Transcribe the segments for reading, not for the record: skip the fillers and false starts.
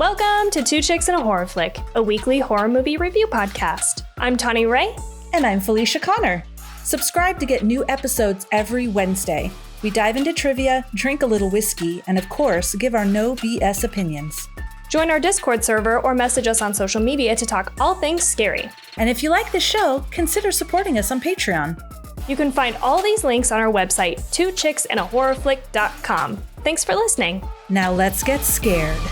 Welcome to Two Chicks and a Horror Flick, a weekly horror movie review podcast. I'm Tawny Ray. And I'm Felicia Connor. Subscribe to get new episodes every Wednesday. We dive into trivia, drink a little whiskey, and of course, give our no BS opinions. Join our Discord server or message us on social media to talk all things scary. And if you like the show, consider supporting us on Patreon. You can find all these links on our website, twochicksandahorrorflick.com. Thanks for listening. Now let's get scared.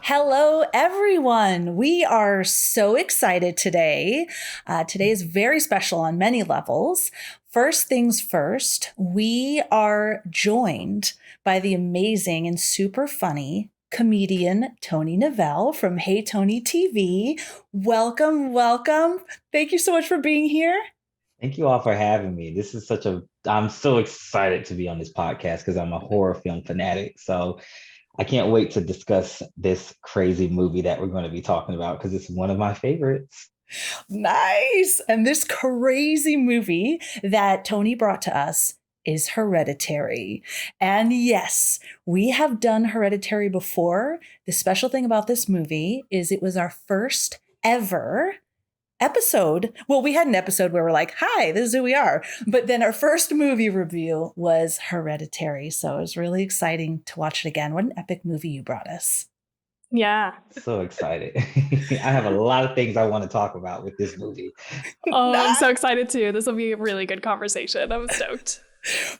Hello, everyone. We are so excited today. Today is very special on many levels. First things first, we are joined by the amazing and super funny comedian Tony Novell from Hey Tony TV. Welcome, welcome. Thank you so much for being here. Thank you all for having me. I'm so excited to be on this podcast because I'm a horror film fanatic. So I can't wait to discuss this crazy movie that we're going to be talking about because it's one of my favorites. Nice. And this crazy movie that Tony brought to us is Hereditary. And yes, we have done Hereditary before. The special thing about this movie is it was our first ever episode. Well, we had an episode where we're like, hi, this is who we are. But then our first movie review was Hereditary. So it was really exciting to watch it again. What an epic movie you brought us. Yeah. So excited. I have a lot of things I want to talk about with this movie. Oh, I'm so excited too. This will be a really good conversation. I'm stoked.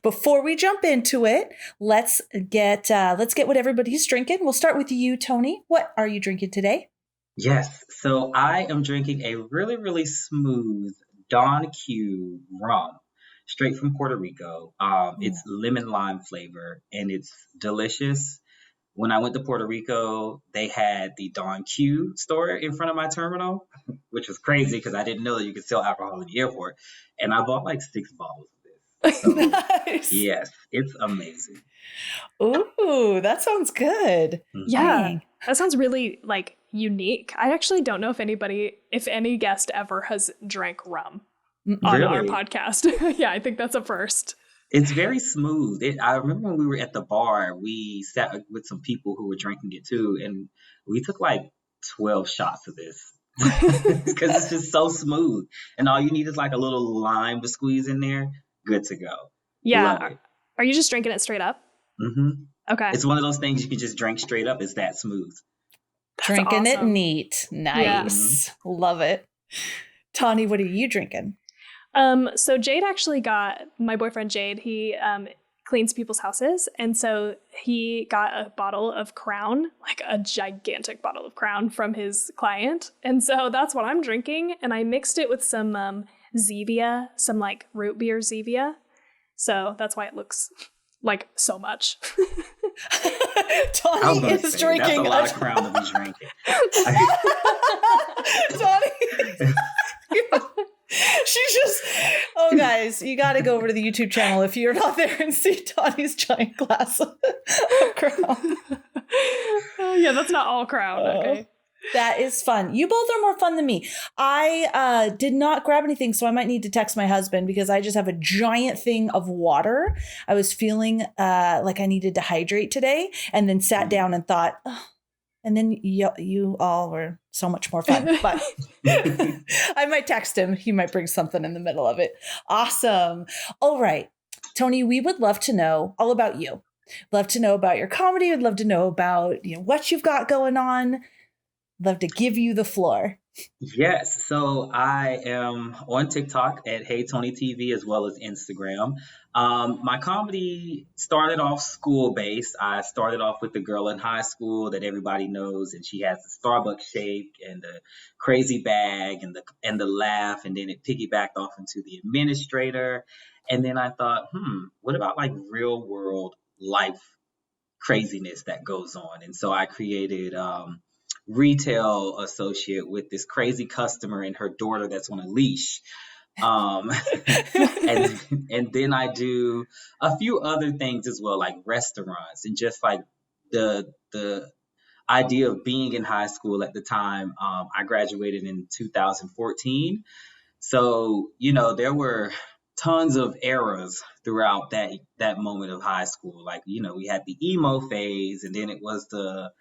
Before we jump into it, let's get what everybody's drinking. We'll start with you, Tony. What are you drinking today? Yes, so I am drinking a really, really smooth Don Q rum, straight from Puerto Rico. It's lemon lime flavor, and it's delicious. When I went to Puerto Rico, they had the Don Q store in front of my terminal, which was crazy because I didn't know that you could sell alcohol in the airport. And I bought like 6 bottles of this. So, Nice. yes, it's amazing. Ooh, that sounds good. Yeah, Dang. that sounds really unique. I actually don't know if any guest ever has drank rum on our Really? podcast. Yeah, I think that's a first. It's very smooth. I remember when we were at the bar, we sat with some people who were drinking it too, and we took like 12 shots of this because it's just so smooth. And all you need is like a little lime to squeeze in there. Good to go. Yeah. Love it. Are you just drinking it straight up? hmm Okay. It's one of those things you can just drink straight up. It's that smooth. That's Drinking it awesome. neat. Nice. Love it. Tawny, what are you drinking? So Jade actually got, my boyfriend Jade, he cleans people's houses. And so he got a bottle of Crown, like a gigantic bottle of Crown from his client. And so that's what I'm drinking. And I mixed it with some Zevia, some like root beer Zevia. So that's why it looks like so much. Tawny is drinking. That's a lot of Crown to be drinking. Tawny. She's just, oh guys, you got to go over to the YouTube channel if you're not there and see Tawny's giant glass of Crown. Yeah, that's not all Crown. Okay. That is fun. You both are more fun than me. I did not grab anything, so I might need to text my husband because I just have a giant thing of water. I was feeling like I needed to hydrate today and then sat down and thought, oh. And then you all were so much more fun. But I might text him. He might bring something in the middle of it. Awesome. All right. Tony, we would love to know all about you. Love to know about your comedy. We'd love to know about what you've got going on. Love to give you the floor. Yes, so I am on TikTok at Hey Tony TV as well as Instagram. My comedy started off school-based. I started off with the girl in high school that everybody knows, and she has the Starbucks shake and the crazy bag and the laugh, and then it piggybacked off into the administrator. And then I thought, what about like real world life craziness that goes on? And so I created retail associate with this crazy customer and her daughter that's on a leash. And then I do a few other things as well, like restaurants and just like the idea of being in high school at the time. I graduated in 2014. So, there were tons of eras throughout that moment of high school. Like, we had the emo phase, and then it was the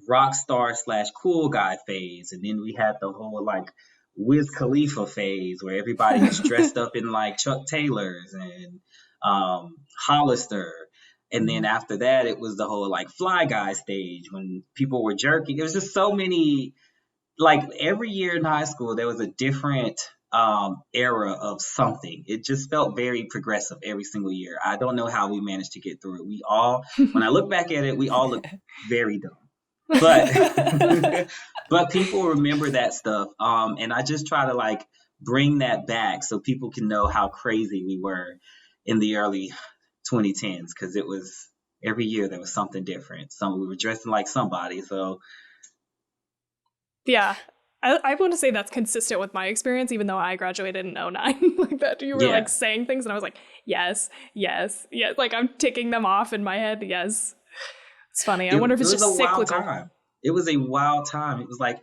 rock star / cool guy phase, and then we had the whole like Wiz Khalifa phase where everybody was dressed up in like Chuck Taylors and Hollister. And then after that, it was the whole like fly guy stage when people were jerking. It was just so many, like every year in high school, there was a different era of something. It just felt very progressive every single year. I don't know how we managed to get through it. We all, when I look back at it, we all look very dumb. But but people remember that stuff. And I just try to like bring that back so people can know how crazy we were in the early 2010s, because it was every year there was something different. We were dressing like somebody. So yeah, I want to say that's consistent with my experience, even though I graduated in 09. Like that, you were like saying things and I was like, yes, yes, yes. Like I'm ticking them off in my head. Yes. It's funny. I wonder if it's just cyclical. It was a wild time. It was like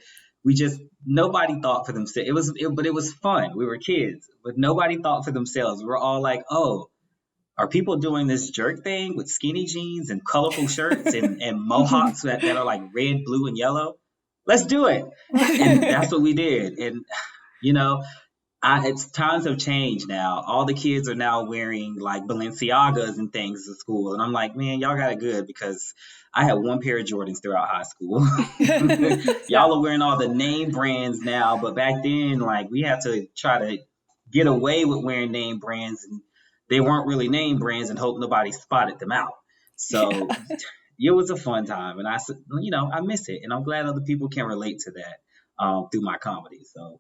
nobody thought for themselves. But it was fun. We were kids, but nobody thought for themselves. We were all like, oh, are people doing this jerk thing with skinny jeans and colorful shirts and mohawks that are like red, blue, and yellow? Let's do it. And that's what we did. And, it's times have changed now. All the kids are now wearing like Balenciagas and things to school. And I'm like, man, y'all got it good, because I had one pair of Jordans throughout high school. Y'all are wearing all the name brands now. But back then, like we had to try to get away with wearing name brands, and they weren't really name brands, and hope nobody spotted them out. So it was a fun time. And I miss it. And I'm glad other people can relate to that through my comedy. So.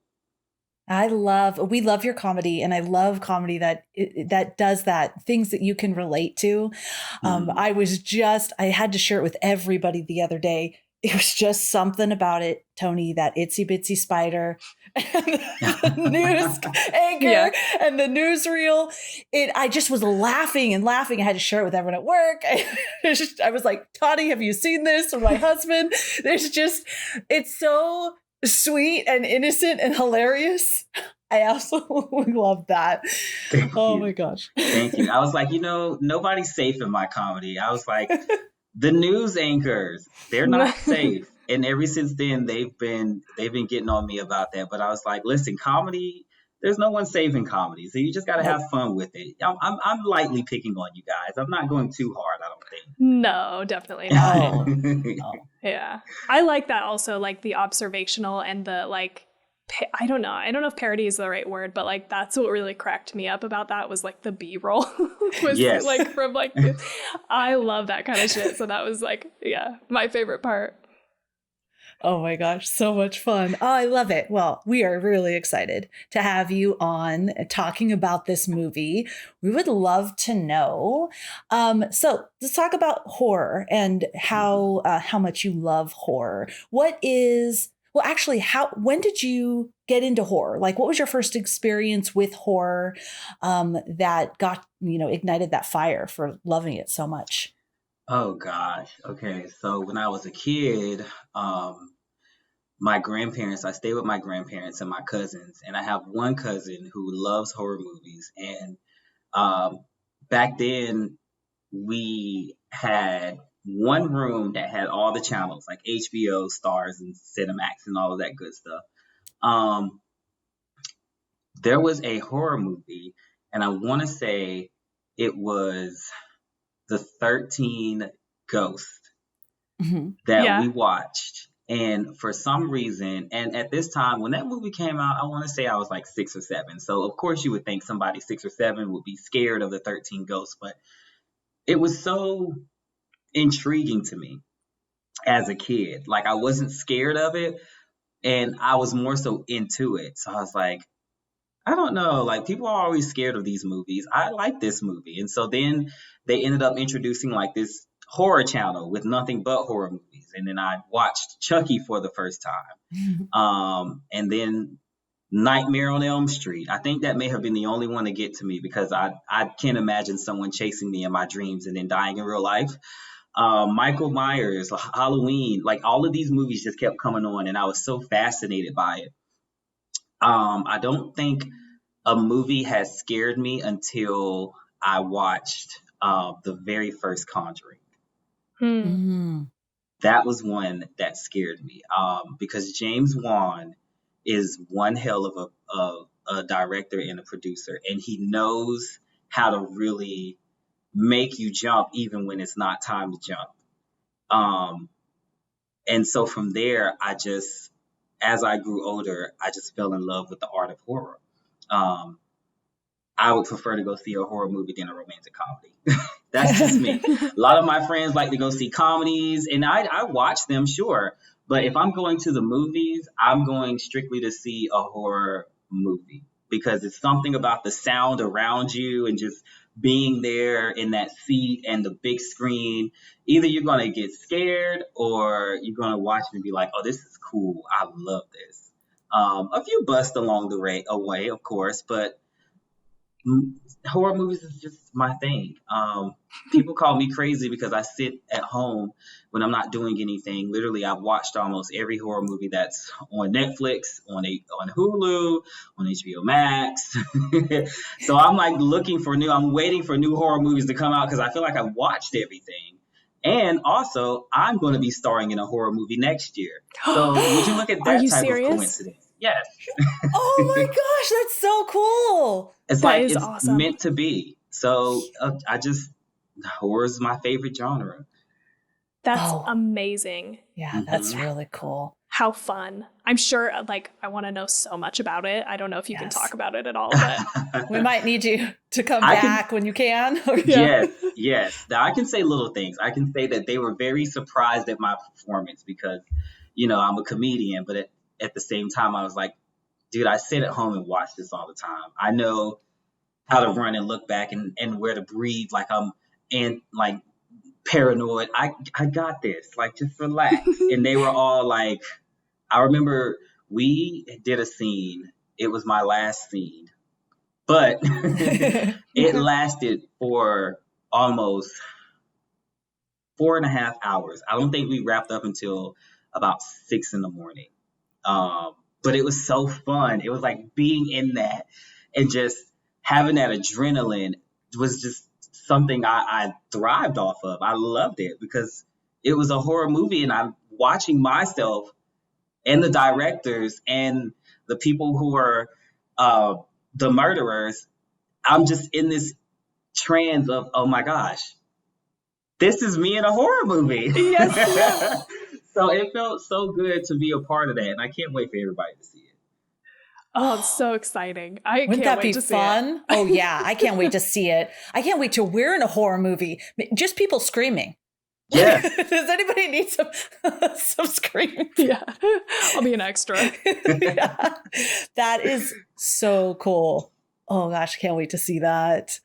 We love your comedy, and I love comedy that does that, things that you can relate to. I had to share it with everybody the other day. It was just something about it, Tony, that itsy bitsy spider and the news anchor and the newsreel. I just was laughing and laughing. I had to share it with everyone at work. I was like, Tawny, have you seen this? Or my husband. It's so sweet and innocent and hilarious. I absolutely love that. Thank you. My gosh. Thank you. I was like, nobody's safe in my comedy. I was like, the news anchors, they're not safe. And ever since then, they've been getting on me about that. But I was like, listen, comedy, there's no one safe in comedy. So you just got to have fun with it. I'm lightly picking on you guys. I'm not going too hard, I don't think. No, definitely not. No. Yeah. I like that also, like the observational and the like, I don't know if parody is the right word, but like that's what really cracked me up about that was like the B-roll was like from like I love that kind of shit. So that was like, my favorite part. Oh my gosh, so much fun. Oh, I love it. Well, we are really excited to have you on talking about this movie. We would love to know. So let's talk about horror and how much you love horror. When did you get into horror? Like, what was your first experience with horror that got, ignited that fire for loving it so much? Oh gosh. Okay. So when I was a kid, I stayed with my grandparents and my cousins, and I have one cousin who loves horror movies. And back then we had one room that had all the channels like HBO, Stars, and Cinemax and all of that good stuff. There was a horror movie, and I want to say it was the 13 Ghost that we watched. And for some reason, and at this time, when that movie came out, I want to say I was like 6 or 7. So of course you would think somebody 6 or 7 would be scared of the 13 Ghosts, but it was so intriguing to me as a kid. Like I wasn't scared of it, and I was more so into it. So I was like, I don't know, like people are always scared of these movies. I like this movie. And so then they ended up introducing like this horror channel with nothing but horror movies. And then I watched Chucky for the first time. And then Nightmare on Elm Street. I think that may have been the only one to get to me, because I can't imagine someone chasing me in my dreams and then dying in real life. Michael Myers, Halloween, like all of these movies just kept coming on, and I was so fascinated by it. I don't think a movie has scared me until I watched the very first Conjuring. That was one that scared me because James Wan is one hell of a director and a producer, and he knows how to really make you jump even when it's not time to jump. And so from there, as I grew older, I just fell in love with the art of horror. I would prefer to go see a horror movie than a romantic comedy. That's just me. A lot of my friends like to go see comedies, and I watch them, sure. But if I'm going to the movies, I'm going strictly to see a horror movie because it's something about the sound around you and just being there in that seat and the big screen. Either you're going to get scared or you're going to watch it and be like, oh, this is cool. I love this. A few busts along the way, of course, but horror movies is just my thing. People call me crazy because I sit at home when I'm not doing anything. Literally, I've watched almost every horror movie that's on Netflix, on Hulu, on HBO Max. So I'm like I'm waiting for new horror movies to come out because I feel like I've watched everything. And also, I'm going to be starring in a horror movie next year. So would you look at that type of coincidence? Yes. Oh my gosh, that's so cool. It's awesome. Meant to be. So horror is my favorite genre. That's amazing. Yeah, that's really cool. How fun. I'm sure, I want to know so much about it. I don't know if you can talk about it at all, but we might need you to come back when you can. Yes. Now, I can say little things. I can say that they were very surprised at my performance because, I'm a comedian, but at the same time, I was like, dude, I sit at home and watch this all the time. I know how to run and look back and where to breathe. I'm paranoid. I got this. Just relax. And they were all like, I remember we did a scene. It was my last scene, but it lasted for almost 4.5 hours. I don't think we wrapped up until about 6 a.m. But it was so fun. It was like being in that and just having that adrenaline was just something I thrived off of. I loved it because it was a horror movie and I'm watching myself and the directors and the people who are the murderers. I'm just in this trance of, oh my gosh, this is me in a horror movie. Yes. So it felt so good to be a part of that, and I can't wait for everybody to see it. Oh, it's so exciting. Wouldn't that be fun? Oh, yeah. I can't wait to see it. I can't wait to we're in a horror movie. Just people screaming. Yeah. Does anybody need some screaming? Yeah. I'll be an extra. Yeah. That is so cool. Oh, gosh. Can't wait to see that.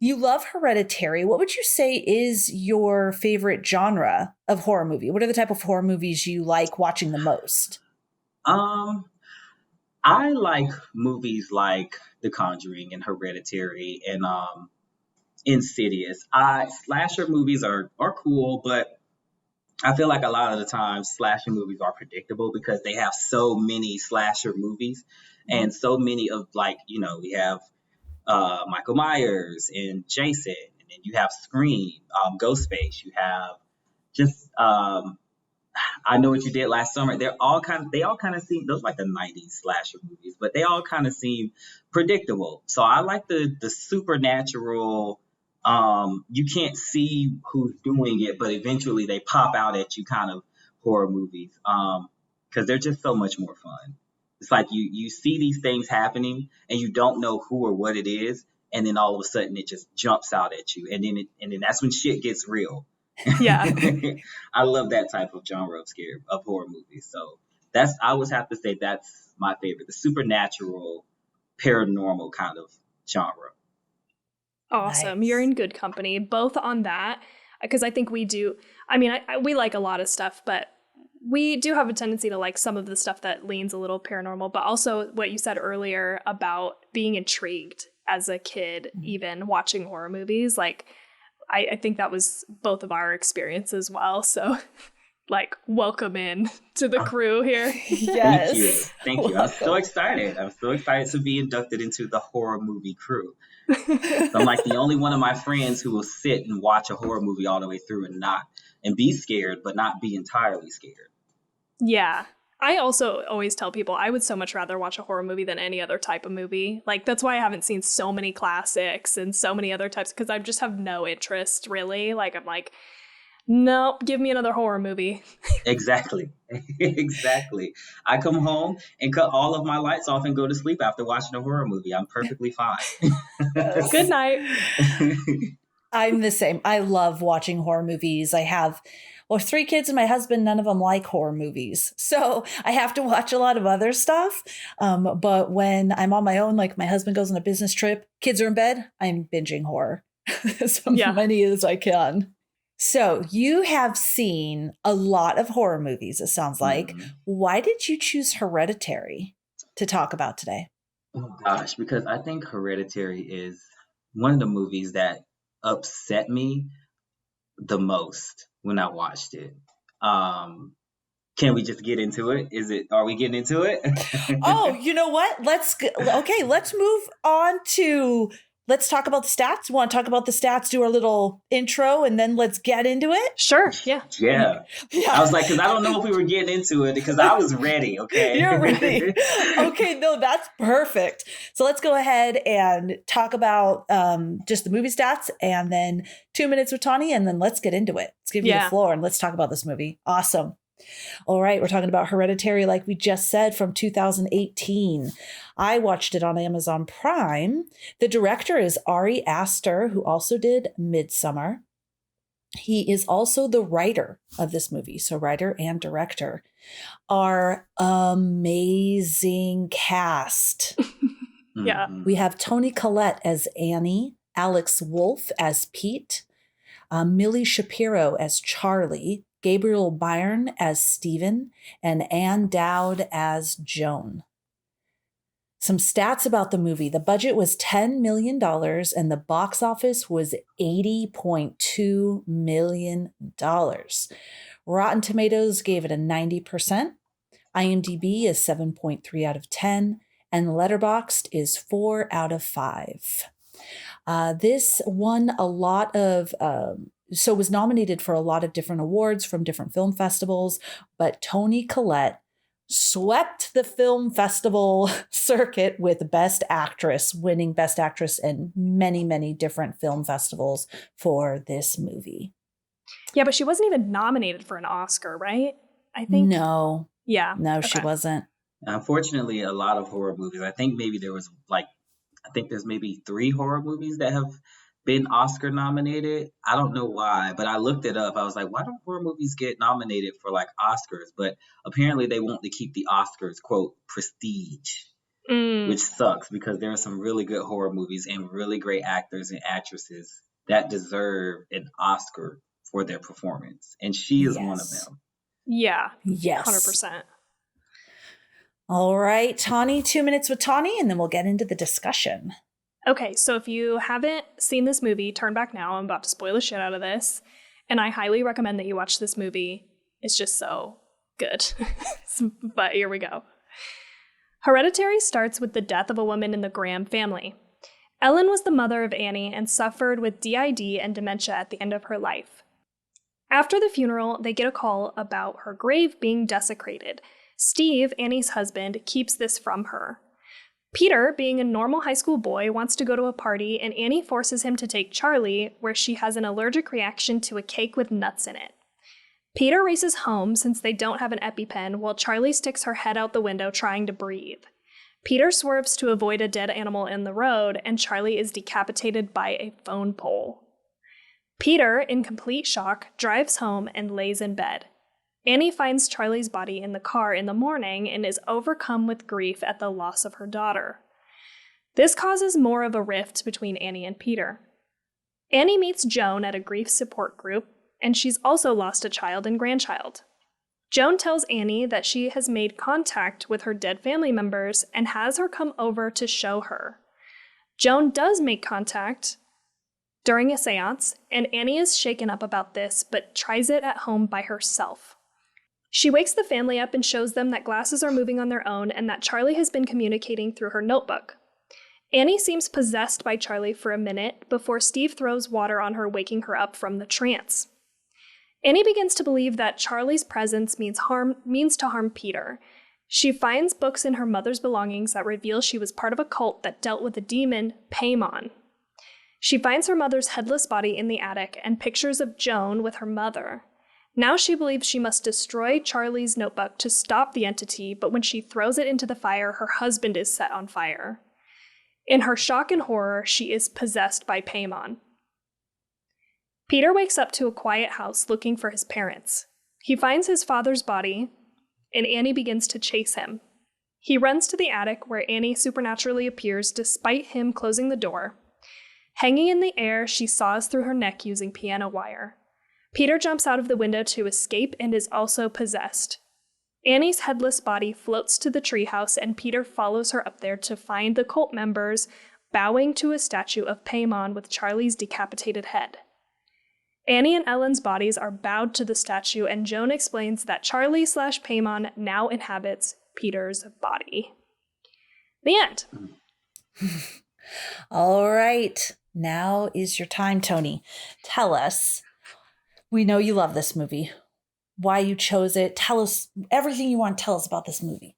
You love Hereditary. What would you say is your favorite genre of horror movie? What are the type of horror movies you like watching the most? I like movies like The Conjuring and Hereditary and Insidious. Slasher movies are cool, but I feel like a lot of the time slasher movies are predictable because they have so many slasher movies and so many of we have Michael Myers and Jason, and then you have Scream, Ghostface, you have just I Know What You Did Last Summer. They all kind of seem, those like the 90s slasher movies, but they all kind of seem predictable. So I like the supernatural, you can't see who's doing it, but eventually they pop out at you kind of horror movies, because they're just so much more fun. It's like you see these things happening and you don't know who or what it is, and then all of a sudden it just jumps out at you, and then that's when shit gets real. Yeah. I love that type of genre of horror movies. So I always have to say that's my favorite, the supernatural, paranormal kind of genre. Awesome. Nice. You're in good company, both on that, because I think we do. I mean, we like a lot of stuff, but we do have a tendency to like some of the stuff that leans a little paranormal, but also what you said earlier about being intrigued as a kid, even watching horror movies. I think that was both of our experiences as well. So like welcome in to the crew here. Yes. Thank you. Thank you. I'm so excited. I'm so excited to be inducted into the horror movie crew. So I'm like the only one of my friends who will sit and watch a horror movie all the way through and be scared, but not be entirely scared. Yeah. I also always tell people I would so much rather watch a horror movie than any other type of movie. Like, that's why I haven't seen so many classics and so many other types, because I just have no interest, really. Like, I'm like, nope, give me another horror movie. Exactly. Exactly. I come home and cut all of my lights off and go to sleep after watching a horror movie. I'm perfectly fine. Good night. I'm the same. I love watching horror movies. I have, 3 kids and my husband, none of them like horror movies. So I have to watch a lot of other stuff. But when I'm on my own, like my husband goes on a business trip, kids are in bed, I'm binging horror as many as I can. So you have seen a lot of horror movies, it sounds like. Why did you choose Hereditary to talk about today? Oh gosh, because I think Hereditary is one of the movies that upset me the most when I watched it. Can we just get into it? Are we getting into it? Oh, you know what? Let's move on to, let's talk about the stats. Want to talk about the stats, do our little intro, and then let's get into it? Sure, yeah. Yeah. I was like, because I don't know if we were getting into it, because I was ready, okay? You're ready. Okay, no, that's perfect. So let's go ahead and talk about just the movie stats, and then 2 minutes with Tawny, and then let's get into it. Let's give you the floor, and let's talk about this movie. Awesome. All right, we're talking about Hereditary, like we just said, from 2018. I watched it on Amazon Prime. The director is Ari Aster, who also did Midsommar. He is also the writer of this movie. So writer and director. Our amazing cast. Yeah. We have Toni Collette as Annie, Alex Wolff as Pete, Millie Shapiro as Charlie, Gabriel Byrne as Stephen, and Ann Dowd as Joan. Some stats about the movie. The budget was $10 million and the box office was $80.2 million. Rotten Tomatoes gave it a 90%. IMDb is 7.3 out of 10. And Letterboxd is 4 out of 5. This won a lot of... So was nominated for a lot of different awards from different film festivals, but Toni Collette swept the film festival circuit with Best Actress, winning Best Actress in many, many different film festivals for this movie. Yeah, but she wasn't even nominated for an Oscar, right? I think. No. Yeah. No, she wasn't. Unfortunately, a lot of horror movies, I think there's maybe 3 horror movies that have been Oscar nominated. I don't know why, but I looked it up. I was like, why don't horror movies get nominated for like Oscars? But apparently they want to keep the Oscars, quote, prestige, which sucks because there are some really good horror movies and really great actors and actresses that deserve an Oscar for their performance. And she is one of them. Yeah. Yes. 100%. All right, Tawny, 2 minutes with Tawny, and then we'll get into the discussion. Okay, so if you haven't seen this movie, turn back now. I'm about to spoil the shit out of this. And I highly recommend that you watch this movie. It's just so good. But here we go. Hereditary starts with the death of a woman in the Graham family. Ellen was the mother of Annie and suffered with DID and dementia at the end of her life. After the funeral, they get a call about her grave being desecrated. Steve, Annie's husband, keeps this from her. Peter, being a normal high school boy, wants to go to a party, and Annie forces him to take Charlie, where she has an allergic reaction to a cake with nuts in it. Peter races home since they don't have an EpiPen, while Charlie sticks her head out the window trying to breathe. Peter swerves to avoid a dead animal in the road, and Charlie is decapitated by a phone pole. Peter, in complete shock, drives home and lays in bed. Annie finds Charlie's body in the car in the morning and is overcome with grief at the loss of her daughter. This causes more of a rift between Annie and Peter. Annie meets Joan at a grief support group, and she's also lost a child and grandchild. Joan tells Annie that she has made contact with her dead family members and has her come over to show her. Joan does make contact during a seance, and Annie is shaken up about this, but tries it at home by herself. She wakes the family up and shows them that glasses are moving on their own and that Charlie has been communicating through her notebook. Annie seems possessed by Charlie for a minute before Steve throws water on her, waking her up from the trance. Annie begins to believe that Charlie's presence means to harm Peter. She finds books in her mother's belongings that reveal she was part of a cult that dealt with the demon Paimon. She finds her mother's headless body in the attic and pictures of Joan with her mother. Now she believes she must destroy Charlie's notebook to stop the entity, but when she throws it into the fire, her husband is set on fire. In her shock and horror, she is possessed by Paimon. Peter wakes up to a quiet house looking for his parents. He finds his father's body, and Annie begins to chase him. He runs to the attic where Annie supernaturally appears despite him closing the door. Hanging in the air, she saws through her neck using piano wire. Peter jumps out of the window to escape and is also possessed. Annie's headless body floats to the treehouse, and Peter follows her up there to find the cult members bowing to a statue of Paimon with Charlie's decapitated head. Annie and Ellen's bodies are bowed to the statue, and Joan explains that Charlie/Paimon now inhabits Peter's body. The end. All right. Now is your time, Tony. Tell us. We know you love this movie. Why you chose it. Tell us everything you want to tell us about this movie.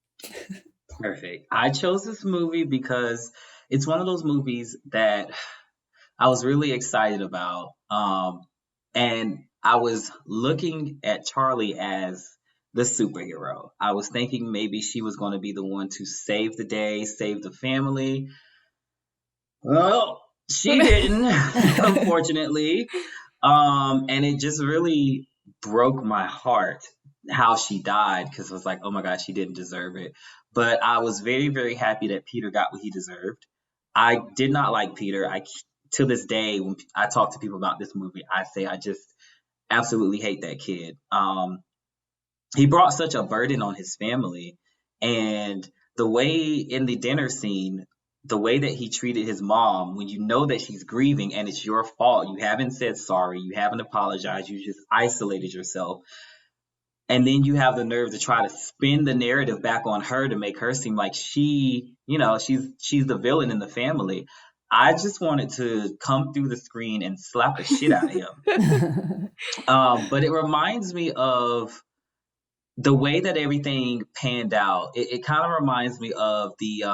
Perfect. I chose this movie because it's one of those movies that I was really excited about. And I was looking at Charlie as the superhero. I was thinking maybe she was going to be the one to save the day, save the family. Well, she didn't, unfortunately. And it just really broke my heart how she died, because I was like, oh my God, she didn't deserve it. But I was very, very happy that Peter got what he deserved. I did not like Peter. To this day, when I talk to people about this movie, I say I just absolutely hate that kid. He brought such a burden on his family, and the way in the dinner scene, the way that he treated his mom, when you know that she's grieving and it's your fault, you haven't said sorry, you haven't apologized, you just isolated yourself. And then you have the nerve to try to spin the narrative back on her to make her seem like she's the villain in the family. I just wanted to come through the screen and slap the shit out of him. But it reminds me of the way that everything panned out. It kind of reminds me of the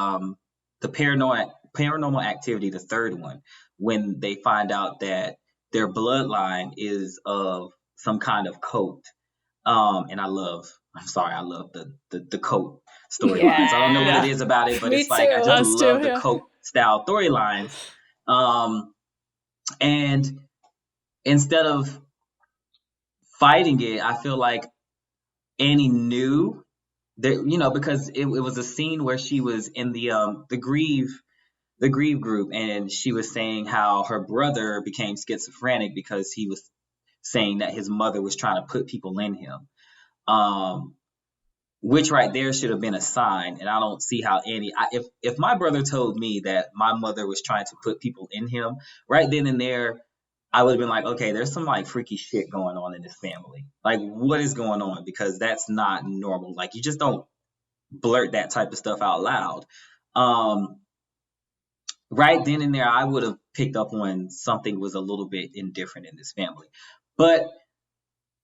Paranormal Activity, the third one, when they find out that their bloodline is of some kind of coat. And I love the coat storylines. Yeah. I don't know what it is about it, but Me it's like I too. just Us love too, the yeah. coat style storylines. And instead of fighting it, I feel like Annie knew that, because it was a scene where she was in the grieve group, and she was saying how her brother became schizophrenic because he was saying that his mother was trying to put people in him. Which right there should have been a sign. And I don't see how if my brother told me that my mother was trying to put people in him, right then and there, I would have been like, okay, there's some like freaky shit going on in this family. Like, what is going on? Because that's not normal. Like, you just don't blurt that type of stuff out loud. Right then and there, I would have picked up on something was a little bit indifferent in this family. But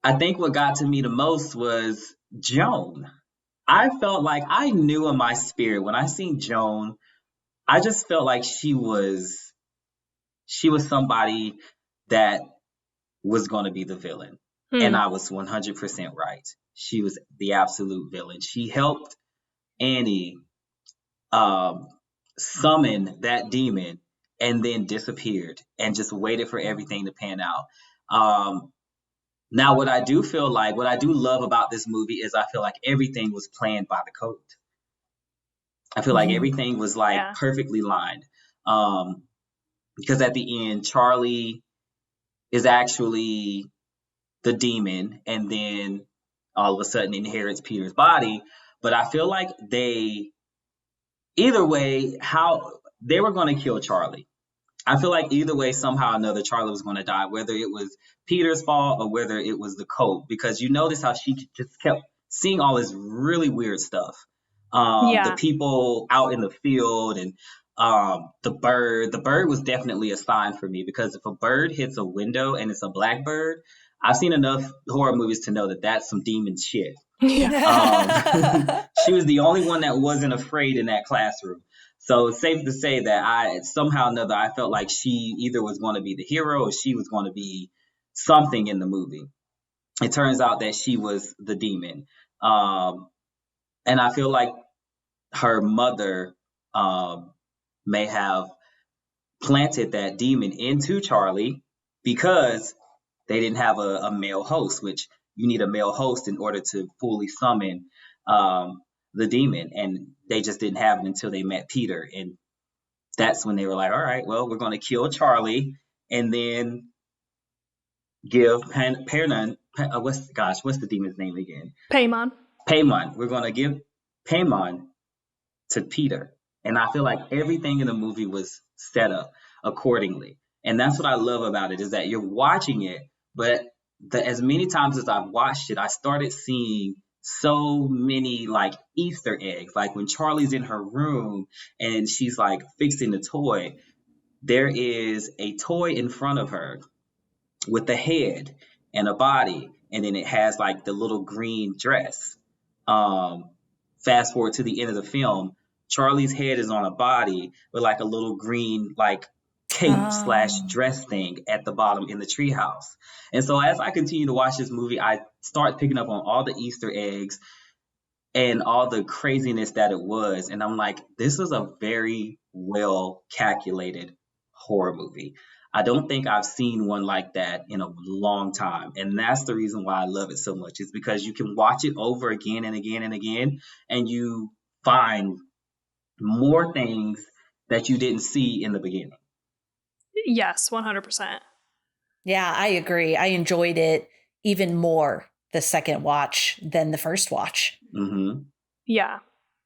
I think what got to me the most was Joan. I felt like I knew in my spirit when I seen Joan, I just felt like she was somebody that was going to be the villain. And I was 100% right. She was the absolute villain. She helped Annie summon that demon and then disappeared and just waited for everything to pan out. Now, what I do love about this movie is I feel like everything was planned by the code. I feel like everything was perfectly lined. Because at the end, Charlie is actually the demon and then all of a sudden inherits Peter's body. But I feel like either way, how they were going to kill Charlie. I feel like either way, somehow or another, Charlie was going to die, whether it was Peter's fault or whether it was the cult, because you notice how she just kept seeing all this really weird stuff. Yeah. The people out in the field and the bird was definitely a sign for me, because if a bird hits a window and it's a black bird, I've seen enough horror movies to know that that's some demon shit. She was the only one that wasn't afraid in that classroom. So it's safe to say that somehow or another, I felt like she either was going to be the hero or she was going to be something in the movie. It turns out that she was the demon. And I feel like her mother may have planted that demon into Charlie because they didn't have a male host, which you need a male host in order to fully summon the demon. And they just didn't have it until they met Peter. And that's when they were like, all right, well, we're going to kill Charlie and then give what's the demon's name again? Paimon. We're going to give Paimon to Peter. And I feel like everything in the movie was set up accordingly. And that's what I love about it, is that you're watching it, but as many times as I've watched it, I started seeing so many like Easter eggs. Like when Charlie's in her room and she's like fixing the toy, there is a toy in front of her with a head and a body, and then it has like the little green dress. Fast forward to the end of the film, Charlie's head is on a body with like a little green like cape / dress thing at the bottom in the treehouse. And so as I continue to watch this movie, I start picking up on all the Easter eggs and all the craziness that it was. And I'm like, this was a very well calculated horror movie. I don't think I've seen one like that in a long time. And that's the reason why I love it so much, is because you can watch it over again and again and again, and you find more things that you didn't see in the beginning. Yes, 100%. Yeah, I agree. I enjoyed it even more the second watch than the first watch. Mm-hmm. Yeah,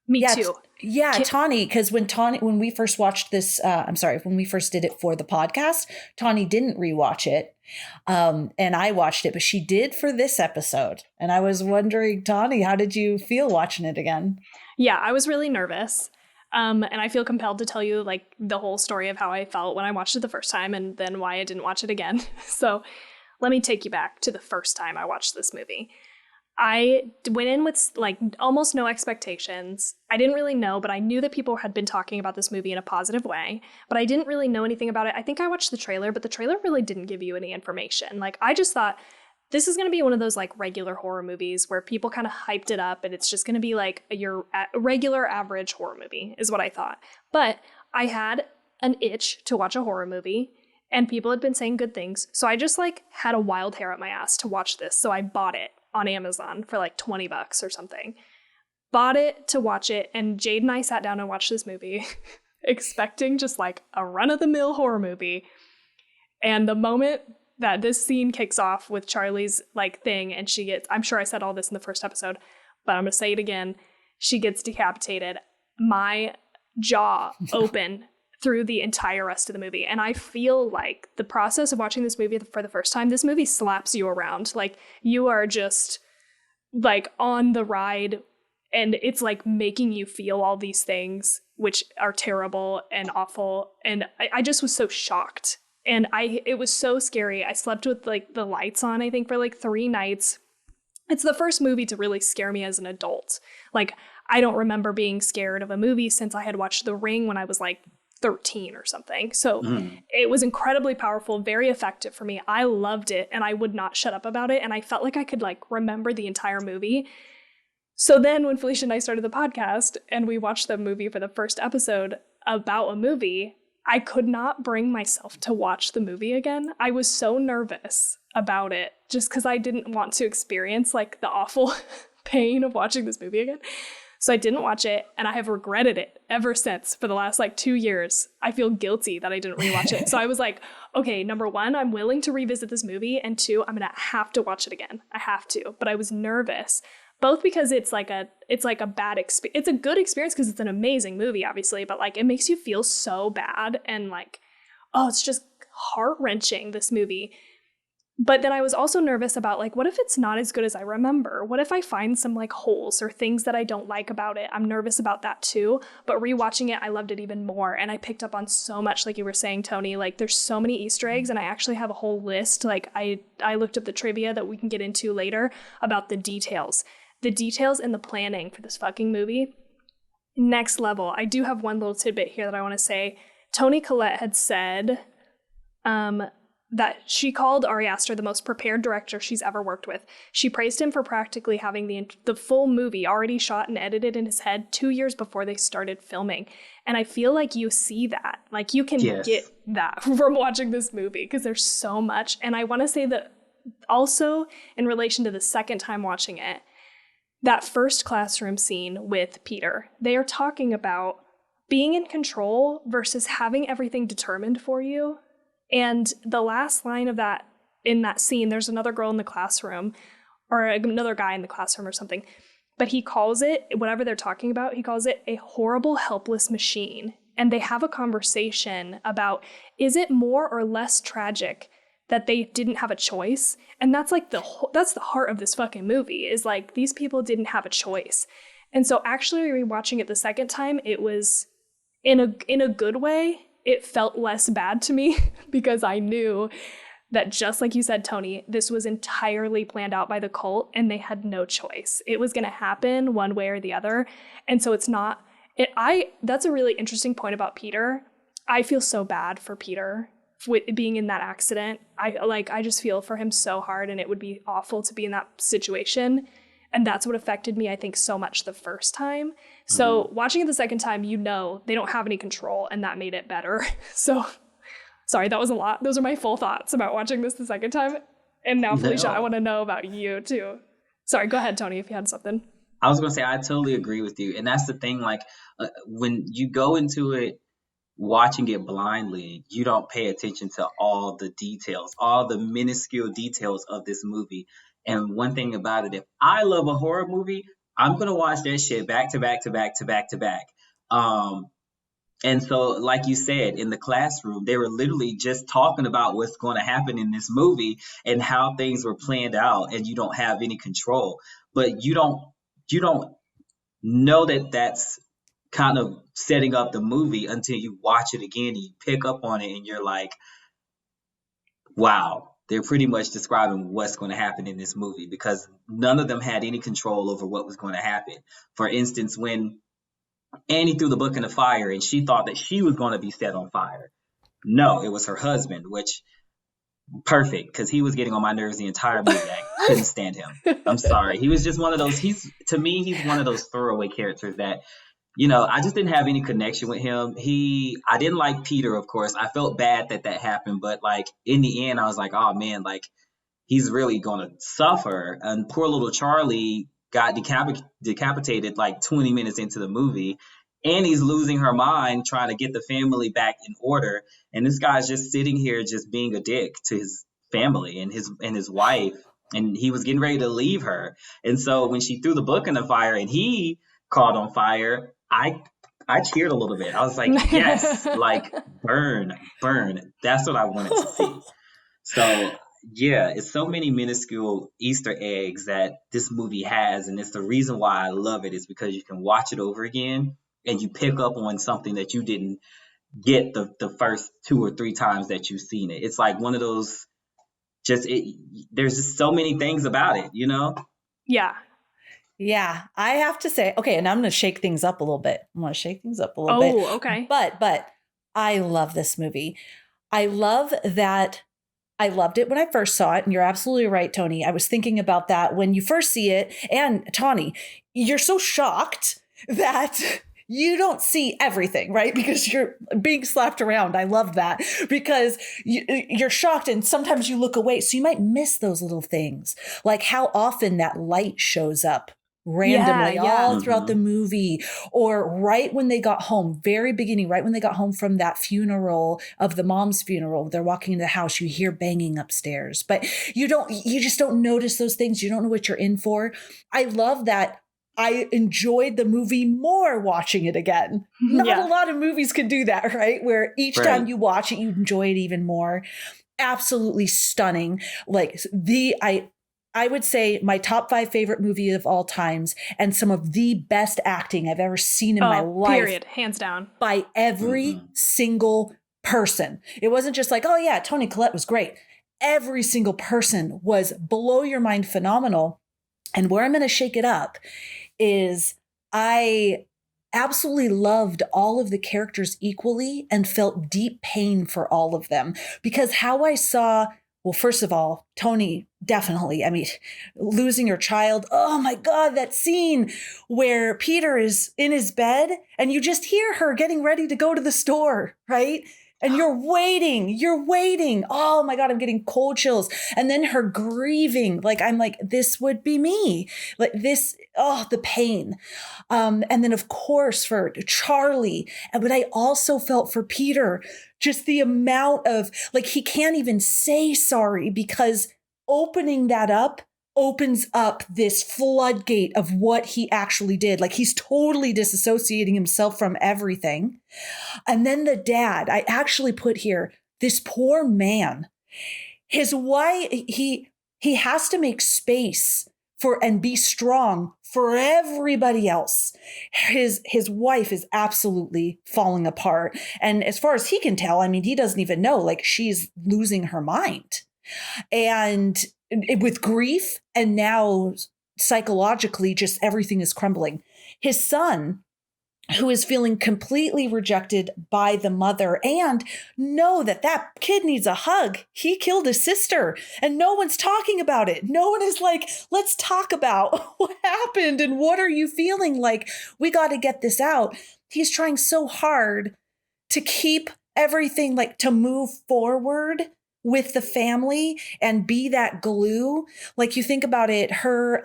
me too. Tawny, because when we first watched this, when we first did it for the podcast, Tawny didn't rewatch it. And I watched it, but she did for this episode. And I was wondering, Tawny, how did you feel watching it again? Yeah, I was really nervous. And I feel compelled to tell you like the whole story of how I felt when I watched it the first time and then why I didn't watch it again. So let me take you back to the first time I watched this movie. I went in with like almost no expectations. I didn't really know, but I knew that people had been talking about this movie in a positive way, but I didn't really know anything about it. I think I watched the trailer, but the trailer really didn't give you any information. Like I just thought this is going to be one of those like regular horror movies where people kind of hyped it up and it's just going to be like your regular average horror movie is what I thought. But I had an itch to watch a horror movie and people had been saying good things. So I just like had a wild hair up my ass to watch this. So I bought it on Amazon for like $20 or something. Bought it to watch it, and Jade and I sat down and watched this movie expecting just like a run-of-the-mill horror movie. And the moment that this scene kicks off with Charlie's like thing and she gets, I'm sure I said all this in the first episode, but I'm gonna say it again, she gets decapitated, my jaw open through the entire rest of the movie. And I feel like the process of watching this movie for the first time, this movie slaps you around. Like you are just like on the ride and it's like making you feel all these things which are terrible and awful. And I just was so shocked. And it was so scary. I slept with like the lights on, I think for like 3 nights. It's the first movie to really scare me as an adult. Like I don't remember being scared of a movie since I had watched The Ring when I was like 13 or something. So it was incredibly powerful, very effective for me. I loved it and I would not shut up about it. And I felt like I could like remember the entire movie. So then when Felicia and I started the podcast and we watched the movie for the first episode about a movie, I could not bring myself to watch the movie again. I was so nervous about it just because I didn't want to experience like the awful pain of watching this movie again. So I didn't watch it, and I have regretted it ever since for the last like 2 years. I feel guilty that I didn't rewatch it. So I was like, okay, number 1, I'm willing to revisit this movie, and 2, I'm gonna have to watch it again. I have to. But I was nervous, both because it's like a bad experience. It's a good experience because it's an amazing movie, obviously, but like it makes you feel so bad and like, oh, it's just heart-wrenching, this movie. But then I was also nervous about like, what if it's not as good as I remember? What if I find some like holes or things that I don't like about it? I'm nervous about that too. But rewatching it, I loved it even more. And I picked up on so much, like you were saying, Tony, like there's so many Easter eggs. And I actually have a whole list. Like I looked up the trivia that we can get into later about the details and the planning for this fucking movie. Next level. I do have one little tidbit here that I want to say. Toni Collette had said, that she called Ari Aster the most prepared director she's ever worked with. She praised him for practically having the full movie already shot and edited in his head 2 years before they started filming. And I feel like you see that. Like you can get that from watching this movie because there's so much. And I want to say that also in relation to the second time watching it, that first classroom scene with Peter, they are talking about being in control versus having everything determined for you. And the last line of that, in that scene, there's another girl in the classroom or another guy in the classroom or something, but he calls it, whatever they're talking about, he calls it a horrible, helpless machine. And they have a conversation about, is it more or less tragic that they didn't have a choice? And that's like that's the heart of this fucking movie, is like these people didn't have a choice. And so actually rewatching it the second time, it was in a good way. It felt less bad to me because I knew that, just like you said, Tony, this was entirely planned out by the cult and they had no choice. It was going to happen one way or the other. And so it's not, that's a really interesting point about Peter. I feel so bad for Peter with being in that accident. I just feel for him so hard, and it would be awful to be in that situation. And that's what affected me, I think, so much the first time. So watching it the second time, they don't have any control, and that made it better. So, sorry, that was a lot. Those are my full thoughts about watching this the second time. And now, Felicia, I want to know about you, too. Sorry, go ahead, Tony, if you had something. I was going to say, I totally agree with you. And that's the thing, like, when you go into it watching it blindly, you don't pay attention to all the details, all the minuscule details of this movie. And one thing about it, if I love a horror movie, I'm going to watch that shit back to back to back to back to back. And so, like you said, in the classroom, they were literally just talking about what's going to happen in this movie and how things were planned out, and you don't have any control. But you don't know that that's kind of setting up the movie until you watch it again and you pick up on it and you're like, wow. They're pretty much describing what's going to happen in this movie, because none of them had any control over what was going to happen. For instance, when Annie threw the book in the fire and she thought that she was going to be set on fire. No, it was her husband, which perfect, because he was getting on my nerves the entire movie. I couldn't stand him. I'm sorry. He was just one of those, he's one of those throwaway characters that, I just didn't have any connection with him. I didn't like Peter, of course. I felt bad that happened, but like in the end, I was like, oh man, like he's really gonna suffer. And poor little Charlie got decapitated like 20 minutes into the movie, and he's losing her mind trying to get the family back in order. And this guy's just sitting here, just being a dick to his family and his wife, and he was getting ready to leave her. And so when she threw the book in the fire and he caught on fire, I cheered a little bit. I was like, yes, like burn. That's what I wanted to see. So yeah, it's so many minuscule Easter eggs that this movie has. And it's the reason why I love it, is because you can watch it over again and you pick up on something that you didn't get the first 2 or 3 times that you've seen it. It's like one of those, there's just so many things about it, Yeah. Yeah, I have to say, okay, and I'm going to shake things up a little bit. Oh, okay. But I love this movie. I love that. I loved it when I first saw it. And you're absolutely right, Tony. I was thinking about that when you first see it. And Tawny, you're so shocked that you don't see everything, right? Because you're being slapped around. I love that, because you're shocked and sometimes you look away. So you might miss those little things, like how often that light shows up randomly all throughout the movie, or right when they got home, very beginning, right when they got home from that funeral, of the mom's funeral, they're walking into the house, you hear banging upstairs, but you just don't notice those things. You don't know what you're in for. I love that. I enjoyed the movie more watching it again. Not a lot of movies could do that, right? Where each time you watch it, you enjoy it even more. absolutely stunning. Like I would say my top 5 favorite movie of all times, and some of the best acting I've ever seen in my life. Period. Hands down. By every single person. It wasn't just like, oh yeah, Toni Collette was great. Every single person was below your mind phenomenal. And where I'm going to shake it up is I absolutely loved all of the characters equally and felt deep pain for all of them, because how I saw, well, first of all, Toni, definitely. I mean, losing your child. Oh my God, that scene where Peter is in his bed and you just hear her getting ready to go to the store, right? And you're waiting. Oh my God, I'm getting cold chills. And then her grieving, like, I'm like, this would be me. Like this, oh, the pain. And then of course for Charlie, but I also felt for Peter, just the amount of, like, he can't even say sorry because opening that up opens up this floodgate of what he actually did. Like, he's totally disassociating himself from everything. And then the dad, I actually put here, this poor man, his wife, he has to make space for and be strong for everybody else. His wife is absolutely falling apart. And as far as he can tell, I mean, he doesn't even know, like, she's losing her mind. And with grief, and now psychologically, just everything is crumbling. His son, who is feeling completely rejected by the mother, and know that that kid needs a hug. He killed his sister and no one's talking about it. No one is like, let's talk about what happened and what are you feeling like? We got to get this out. He's trying so hard to keep everything, like, to move forward with the family and be that glue. Like, you think about it, her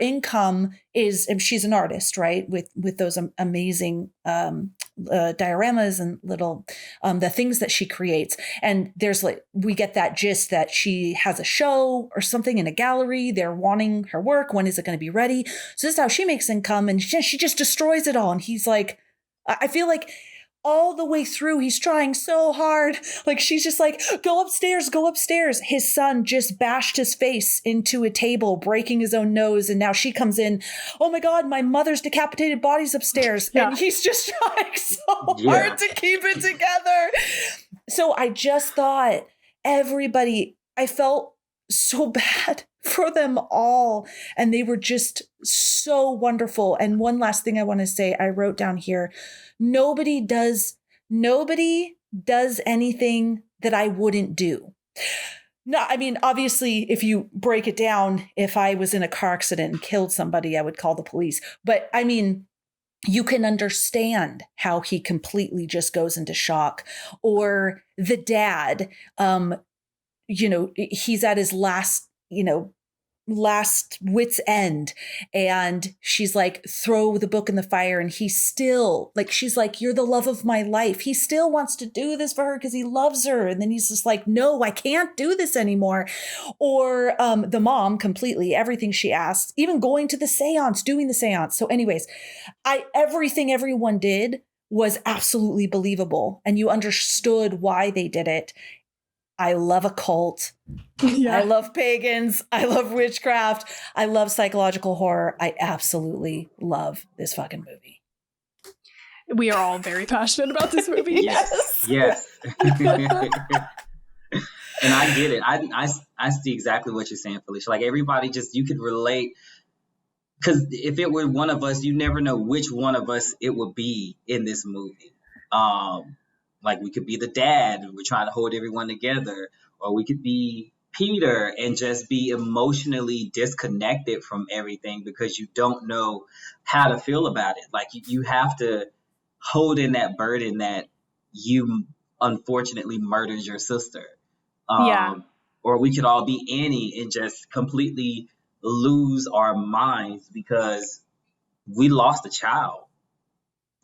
income is, she's an artist, right? With those amazing dioramas and little, the things that she creates. And there's, like, we get that gist that she has a show or something in a gallery. They're wanting her work. When is it going to be ready? So this is how she makes income, and she just destroys it all. And he's like, I feel like all the way through, he's trying so hard. Like, she's just like, go upstairs, go upstairs. His son just bashed his face into a table, breaking his own nose. And now she comes in, oh my God, my mother's decapitated body's upstairs. Yeah. And he's just trying so hard to keep it together. So I just thought everybody, I felt so bad for them all. And they were just so wonderful. And one last thing I want to say, I wrote down here, nobody does anything that I wouldn't do. No, I mean, obviously, if you break it down, if I was in a car accident and killed somebody, I would call the police. But I mean, you can understand how he completely just goes into shock. Or the dad, he's at his last wit's end, and she's like, throw the book in the fire, and he's still like, she's like, you're the love of my life. He still wants to do this for her because he loves her, and then he's just like, no, I can't do this anymore. Or the mom, completely everything she asked, even going to the seance, doing the seance. So anyways, everything everyone did was absolutely believable, and you understood why they did it. I love a cult. Yeah. I love pagans. I love witchcraft. I love psychological horror. I absolutely love this fucking movie. We are all very passionate about this movie. Yes. And I get it. I see exactly what you're saying, Felicia. Like, everybody just, you could relate. Because if it were one of us, you never know which one of us it would be in this movie. Like, we could be the dad and we're trying to hold everyone together, or we could be Peter and just be emotionally disconnected from everything because you don't know how to feel about it. Like, you have to hold in that burden that you unfortunately murdered your sister. Or we could all be Annie and just completely lose our minds because we lost a child.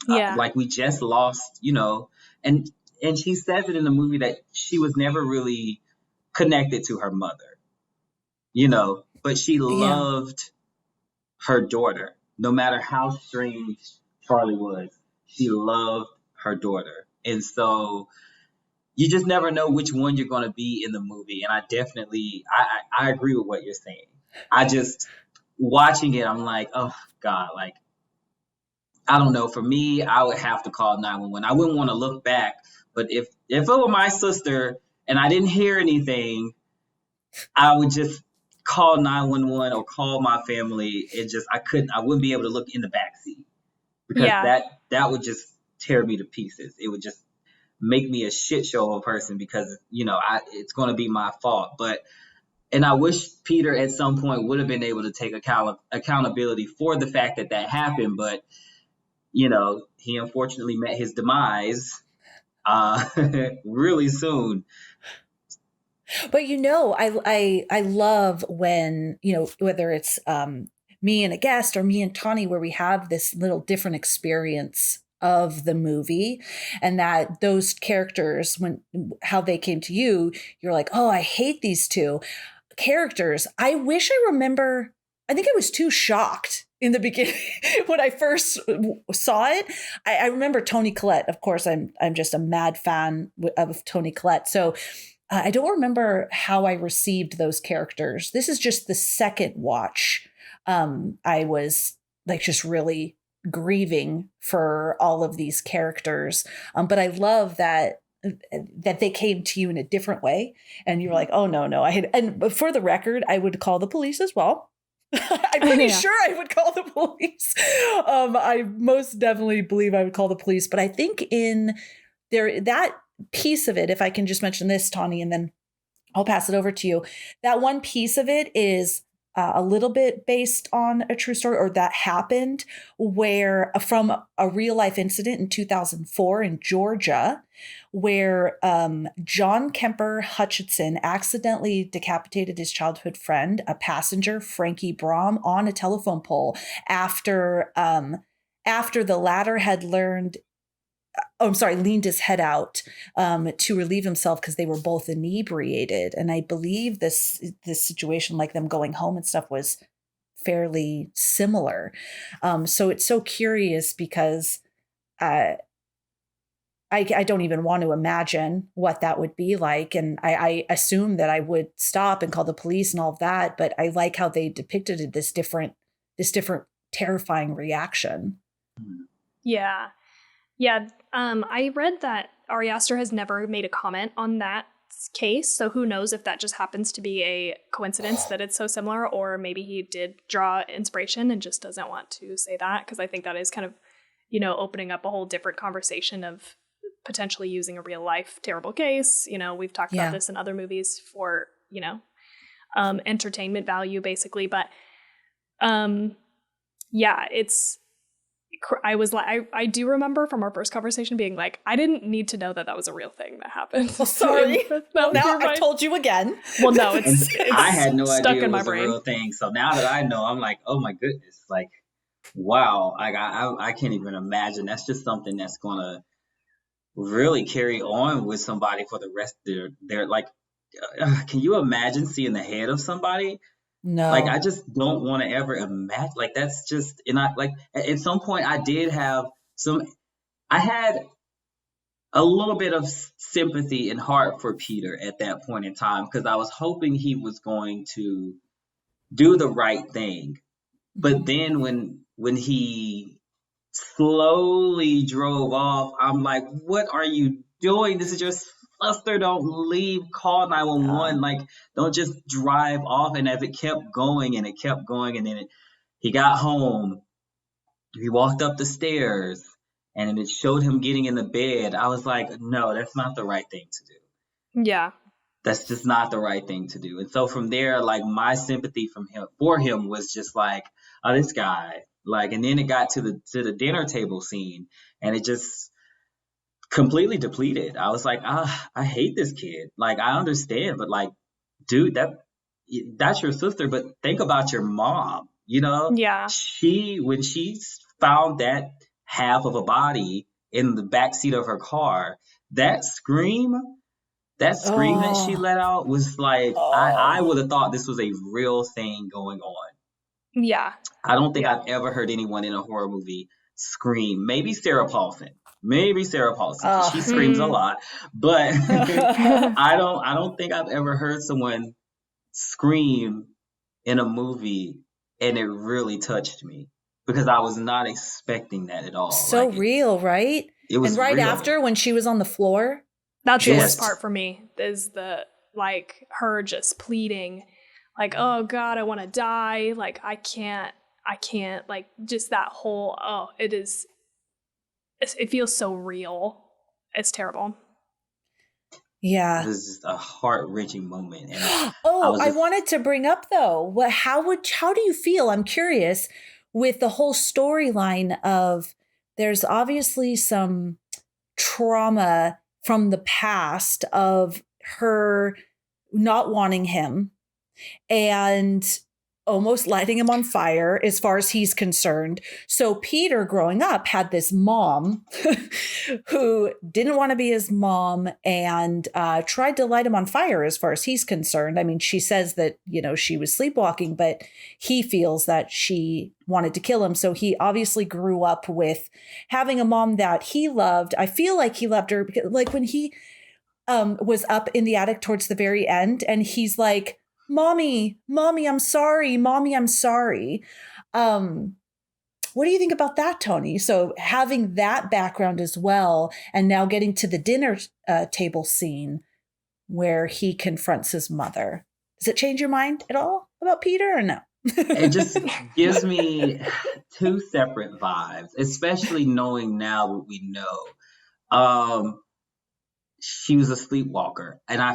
Like, we just lost, and she says it in the movie that she was never really connected to her mother, but she loved her daughter. No matter how strange Charlie was, she loved her daughter. And so you just never know which one you're going to be in the movie. And I agree with what you're saying. I just, watching it, I'm like, oh God, like, I don't know. For me, I would have to call 911. I wouldn't want to look back, but if it were my sister and I didn't hear anything, I would just call 911 or call my family. I wouldn't be able to look in the backseat because Yeah. that would just tear me to pieces. It would just make me a shit show of a person because, it's going to be my fault. And I wish Peter at some point would have been able to take accountability for the fact that happened. But, he unfortunately met his demise really soon. But I love when, whether it's me and a guest or me and Tawny, where we have this little different experience of the movie, and that those characters, how they came to you, you're like, oh, I hate these two characters. I wish I remember. I think I was too shocked in the beginning when I first saw it. I remember Toni Collette. Of course, I'm just a mad fan of Toni Collette. So I don't remember how I received those characters. This is just the second watch. I was like just really grieving for all of these characters. But I love that they came to you in a different way. And you're like, oh, no. But for the record, I would call the police as well. I'm pretty sure I would call the police. I most definitely believe I would call the police. But I think in that piece of it, if I can just mention this, Tawny, and then I'll pass it over to you. That one piece of it is a little bit based on a true story, or that happened where from a real life incident in 2004 in Georgia, where John Kemper Hutchinson accidentally decapitated his childhood friend, a passenger, Frankie Brom, on a telephone pole after the latter had leaned his head out to relieve himself because they were both inebriated. And I believe this situation, like them going home and stuff, was fairly similar. So it's so curious because I don't even want to imagine what that would be like. And I assume that I would stop and call the police and all of that. But I like how they depicted this different terrifying reaction. Yeah. Yeah, I read that Ari Aster has never made a comment on that case, so who knows if that just happens to be a coincidence that it's so similar, or maybe he did draw inspiration and just doesn't want to say that, because I think that is kind of, opening up a whole different conversation of potentially using a real life terrible case. We've talked about this in other movies for, entertainment value, basically, but it's... I was like, I do remember from our first conversation being like, I didn't need to know that was a real thing that happened. Well, sorry. Now I told you again. Well, no, it's I had no stuck idea in it my was brain. a real thing. So now that I know, I'm like, oh my goodness, like, wow, I can't even imagine. That's just something that's gonna really carry on with somebody for the rest of their like. Can you imagine seeing the head of somebody? No. Like, I just don't want to ever imagine. Like, that's just, and I, like, at some point I had a little bit of sympathy and heart for Peter at that point in time, because I was hoping he was going to do the right thing. But then when he slowly drove off, I'm like, what are you doing? This is your sister. Don't leave. Call 911. Like, don't just drive off. And as it kept going and it kept going, and then he got home, he walked up the stairs, and it showed him getting in the bed. I was like, no, that's not the right thing to do. Yeah. That's just not the right thing to do. And so from there, like, my sympathy for him was just like, oh, this guy. Like, and then it got to the dinner table scene, and it just completely depleted. I was like, I hate this kid. Like, I understand, but like, dude, that's your sister, but think about your mom, Yeah. When she found that half of a body in the backseat of her car, that scream that she let out was like, I would have thought this was a real thing going on. Yeah. I don't think I've ever heard anyone in a horror movie scream. Maybe Sarah Paulson. maybe Sarah Paulson, because she Oh. screams a lot. But I don't think I've ever heard someone scream in a movie and it really touched me because I was not expecting that at all. So Like real, right? it was And right real. after when she was on the floor. That's the worst Yes. part for me, is the like her just pleading, like, oh God, I want to die. Like I can't, like just that whole, it feels so real. It's terrible. Yeah. It was just a heart-wrenching moment. And Oh, I just, wanted to bring up though, how do you feel? I'm curious with the whole storyline of there's obviously some trauma from the past of her not wanting him and almost lighting him on fire as far as he's concerned. So Peter growing up had this mom who didn't want to be his mom and tried to light him on fire as far as he's concerned. I mean, she says that, she was sleepwalking, but he feels that she wanted to kill him. So he obviously grew up with having a mom that he loved. I feel like he loved her because like when he was up in the attic towards the very end and he's like, Mommy, I'm sorry. Mommy, I'm sorry. What do you think about that, Tony? So having that background as well, and now getting to the dinner table scene where he confronts his mother. Does it change your mind at all about Peter or no? it just gives me two separate vibes, especially knowing now what we know. She was a sleepwalker, and I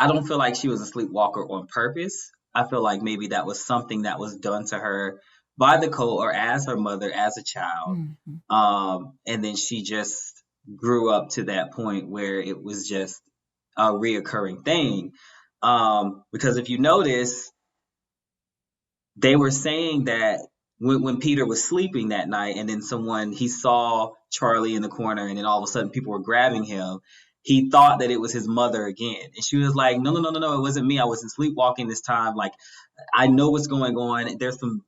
don't feel like she was a sleepwalker on purpose. I feel like maybe that was something that was done to her by the cult or as her mother as a child. Mm-hmm. And then she just grew up to that point where it was just a reoccurring thing. Because if you notice, they were saying that when Peter was sleeping that night and then he saw Charlie in the corner and then all of a sudden people were grabbing him, he thought that it was his mother again. And she was like, no, it wasn't me. I wasn't sleepwalking this time. Like, I know what's going on. There's some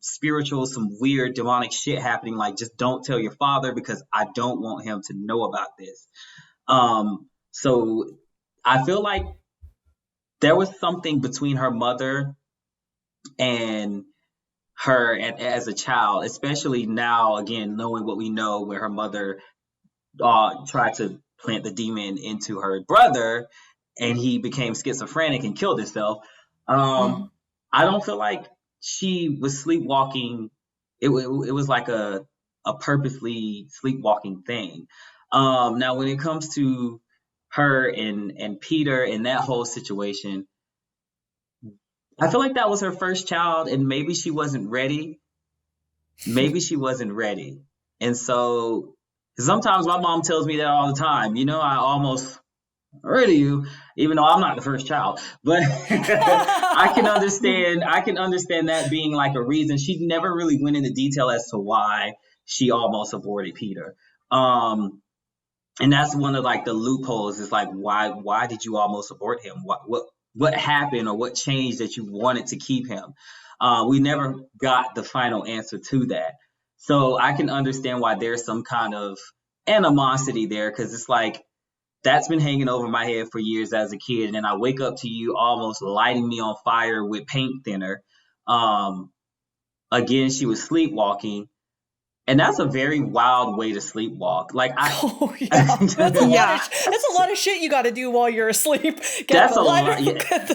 weird demonic shit happening. Like, just don't tell your father because I don't want him to know about this. So I feel like there was something between her mother and her as a child, especially now, again, knowing what we know where her mother tried to plant the demon into her brother and he became schizophrenic and killed himself. I don't feel like she was sleepwalking. It was like a purposely sleepwalking thing. Now, when it comes to her and Peter and that whole situation, I feel like that was her first child and maybe she wasn't ready. And so sometimes my mom tells me that all the time, I almost murder you, even though I'm not the first child. But I can understand that being like a reason. She never really went into detail as to why she almost aborted Peter. And that's one of like the loopholes is like, why did you almost abort him? What happened or what changed that you wanted to keep him? We never got the final answer to that. So I can understand why there's some kind of animosity there, because it's like, that's been hanging over my head for years as a kid. And then I wake up to you almost lighting me on fire with paint thinner. Again, she was sleepwalking. And that's a very wild way to sleepwalk. Like That's a lot of shit you got to do while you're asleep. That's a lot.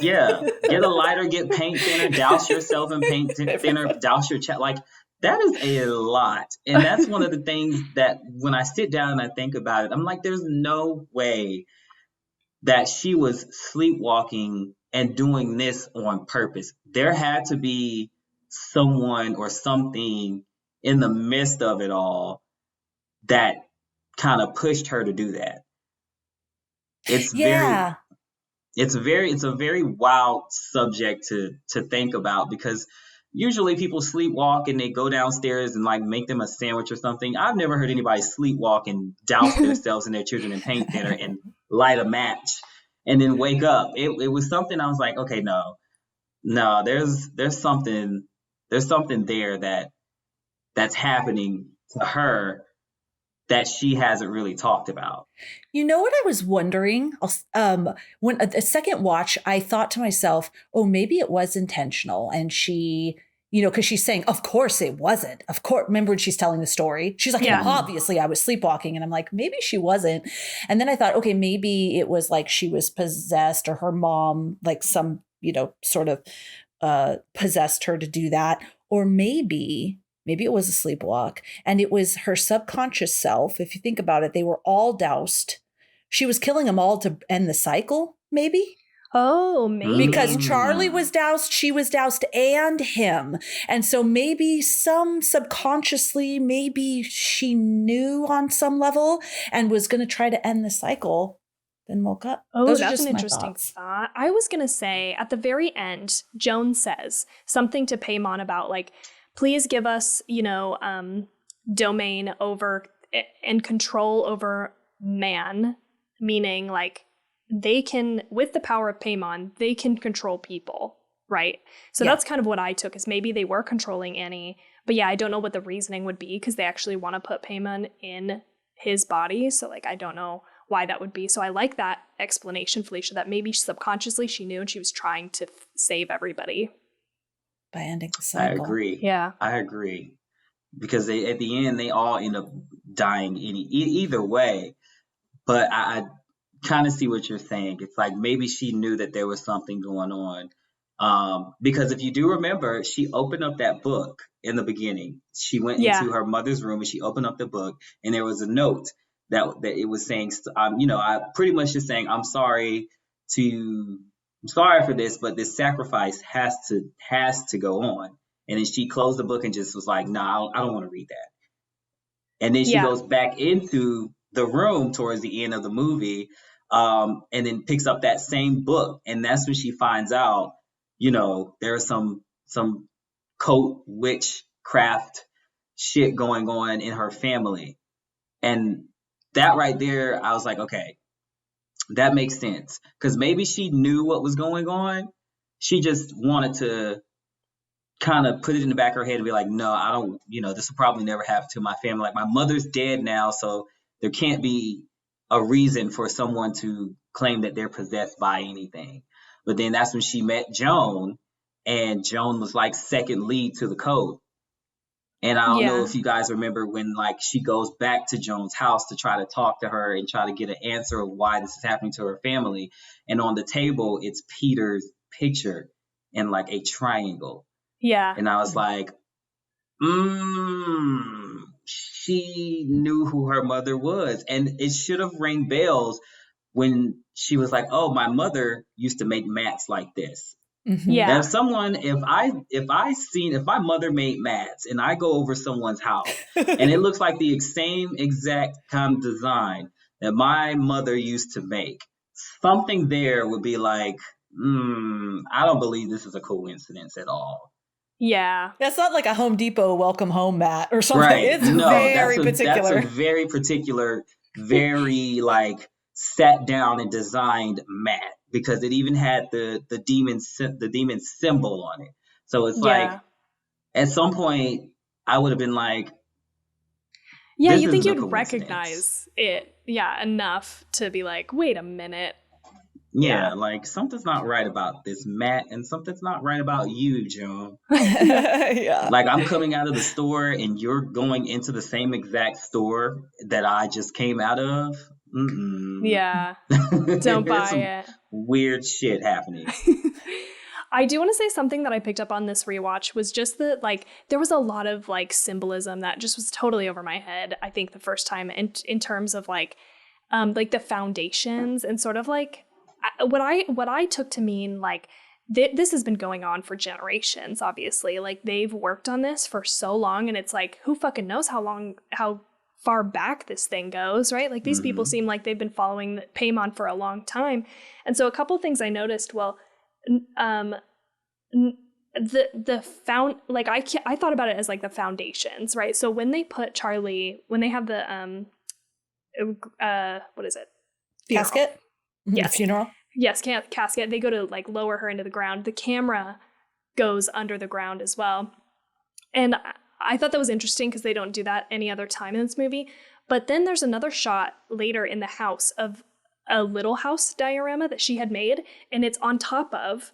Yeah. Get a lighter, get paint thinner, douse yourself in paint thinner, douse your chest. Like, that is a lot. And that's one of the things that when I sit down and I think about it, I'm like, there's no way that she was sleepwalking and doing this on purpose. There had to be someone or something in the midst of it all that kind of pushed her to do that. It's a very wild subject to think about, because usually people sleepwalk and they go downstairs and like make them a sandwich or something. I've never heard anybody sleepwalk and douse themselves and their children in paint thinner and light a match and then wake up. It was something I was like, okay, no, there's something there that's happening to her that she hasn't really talked about. You know what I was wondering? When a second watch, I thought to myself, oh, maybe it was intentional. And she, because she's saying, of course it wasn't. Of course. Remember when she's telling the story? She's like, Yeah. obviously I was sleepwalking. And I'm like, maybe she wasn't. And then I thought, okay, maybe it was like she was possessed or her mom, like some, sort of possessed her to do that. Or maybe it was a sleepwalk and it was her subconscious self. If you think about it, they were all doused. She was killing them all to end the cycle, maybe. Oh, maybe. Because Charlie was doused, she was doused, and him. And so maybe subconsciously, maybe she knew on some level and was going to try to end the cycle, then woke up. Oh, Those that's an interesting thought. I was going to say at the very end, Joan says something to Paimon about like, please give us, domain over and control over man, meaning like they can, with the power of Paimon, they can control people, right? So that's kind of what I took, is maybe they were controlling Annie. But yeah, I don't know what the reasoning would be because they actually want to put Paimon in his body. So like, I don't know why that would be. So I like that explanation, Felicia, that maybe subconsciously she knew and she was trying to save everybody. By ending the cycle. I agree. Yeah. I agree. Because at the end, they all end up dying either way. But I kind of see what you're saying. It's like maybe she knew that there was something going on. Because if you do remember, she opened up that book in the beginning. She went into her mother's room and she opened up the book and there was a note that it was saying, I pretty much just saying, I'm sorry for this, but this sacrifice has to go on. And then she closed the book and just was like, no, I don't want to read that. And then she goes back into the room towards the end of the movie, and then picks up that same book. And that's when she finds out, there's some cult witchcraft shit going on in her family. And that right there, I was like, okay, that makes sense. Because maybe she knew what was going on. She just wanted to kind of put it in the back of her head and be like, no, I don't, this will probably never happen to my family. Like, my mother's dead now, so there can't be a reason for someone to claim that they're possessed by anything. But then that's when she met Joan, and Joan was like second lead to the code. And I don't know if you guys remember when like she goes back to Joan's house to try to talk to her and try to get an answer of why this is happening to her family. And on the table, it's Peter's picture in like a triangle. Yeah. And I was like, she knew who her mother was. And it should have rang bells when she was like, oh, my mother used to make mats like this. Mm-hmm. Yeah. If my mother made mats and I go over someone's house and it looks like the same exact kind of design that my mother used to make, something there would be like, I don't believe this is a coincidence at all. Yeah. That's not like a Home Depot welcome home mat or something. Right. It's very particular. That's a very particular, very like sat down and designed mat, because it even had the demon symbol on it. So it's like, at some point, I would have been like, yeah, you think you'd recognize it, enough to be like, wait a minute. Yeah, like something's not right about this mat, and something's not right about you, Joan. Yeah. Like, I'm coming out of the store and you're going into the same exact store that I just came out of. Yeah. Don't buy it. Weird shit happening. I do want to say something that I picked up on this rewatch was just that, like, there was a lot of like symbolism that just was totally over my head. I think the first time in terms of like the foundations and sort of like what I took to mean like this has been going on for generations. Obviously, like they've worked on this for so long, and it's like, who fucking knows how far back this thing goes, right? Like these people seem like they've been following Paimon for a long time. And so a couple things I noticed, I thought about it as like the foundations, right? So when they put Charlie, when they have the what is it? Funeral. Casket? Yes. The funeral? Yes, casket. They go to like lower her into the ground. The camera goes under the ground as well. And I thought that was interesting because they don't do that any other time in this movie. But then there's another shot later in the house of a little house diorama that she had made, and it's on top of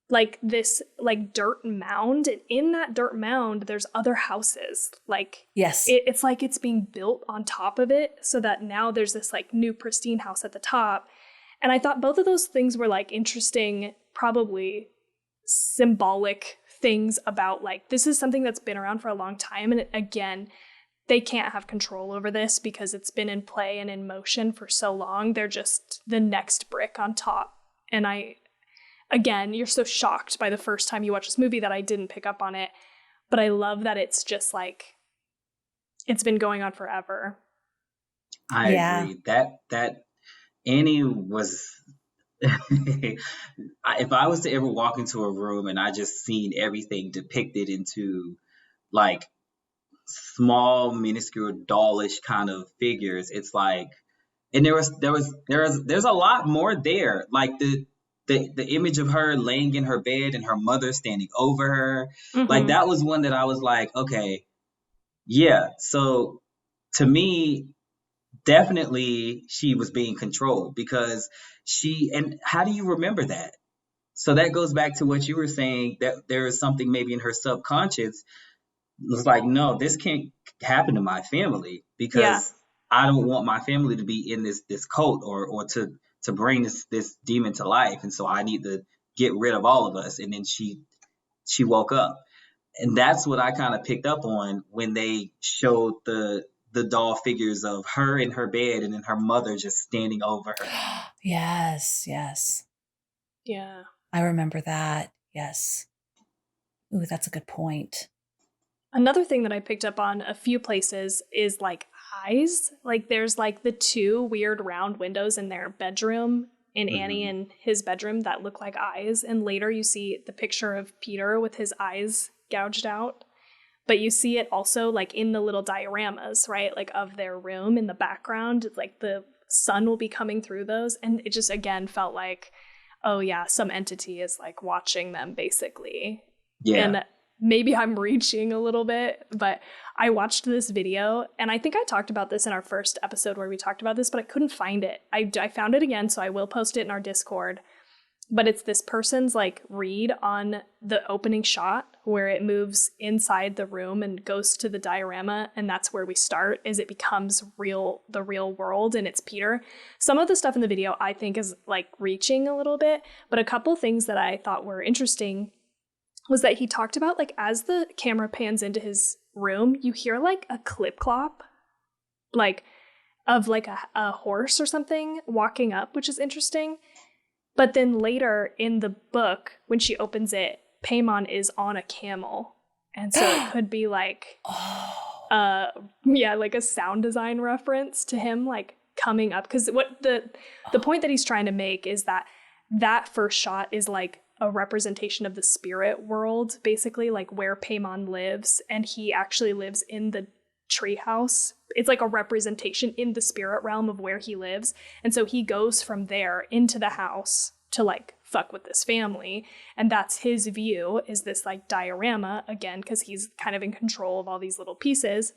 like this like dirt mound, and in that dirt mound there's other houses. Like Yes. it's like it's being built on top of it, so that now there's this like new pristine house at the top. And I thought both of those things were like interesting, probably symbolic things about like this is something that's been around for a long time, and again, they can't have control over this because it's been in play and in motion for so long. They're just the next brick on top. And again, you're so shocked by the first time you watch this movie that I didn't pick up on it. But I love that it's just like, it's been going on forever. I agree. That Annie was, if I was to ever walk into a room and I just seen everything depicted into like small, minuscule, dollish kind of figures, it's like, and there's a lot more there. Like the image of her laying in her bed and her mother standing over her. Like that was one that I was like, okay, yeah. So to me, definitely she was being controlled because and how do you remember that? So that goes back to what you were saying, that there is something maybe in her subconscious. It was like, no, this can't happen to my family because I don't want my family to be in this cult or to bring this demon to life, and so I need to get rid of all of us. And then she woke up, and that's what I kind of picked up on when they showed the doll figures of her in her bed and then her mother just standing over her. Yes. Yeah. I remember that. Yes. Ooh, that's a good point. Another thing that I picked up on a few places is like eyes. Like there's like the two weird round windows in their bedroom in Annie and his bedroom that look like eyes. And later you see the picture of Peter with his eyes gouged out. But you see it also like in the little dioramas, right? Like of their room in the background, like the sun will be coming through those. And it just again felt like, oh yeah, some entity is like watching them basically. Yeah. And maybe I'm reaching a little bit, but I watched this video, and I think I talked about this in our first episode where we talked about this, but I couldn't find it. I found it again, so I will post it in our Discord. But it's this person's like read on the opening shot where it moves inside the room and goes to the diorama, and that's where we start, is it becomes the real world, and it's Peter. Some of the stuff in the video I think is like reaching a little bit, but a couple things that I thought were interesting was that he talked about like as the camera pans into his room, you hear like a clip clop, like of like a horse or something walking up, which is interesting. But then later in the book, when she opens it, Paimon is on a camel. And so it could be like, like a sound design reference to him like coming up. Because what the point that he's trying to make is that first shot is like a representation of the spirit world, basically, like where Paimon lives, and he actually lives in the treehouse. It's like a representation in the spirit realm of where he lives, and so he goes from there into the house to like fuck with this family, and that's his view, is this like diorama, again, because he's kind of in control of all these little pieces.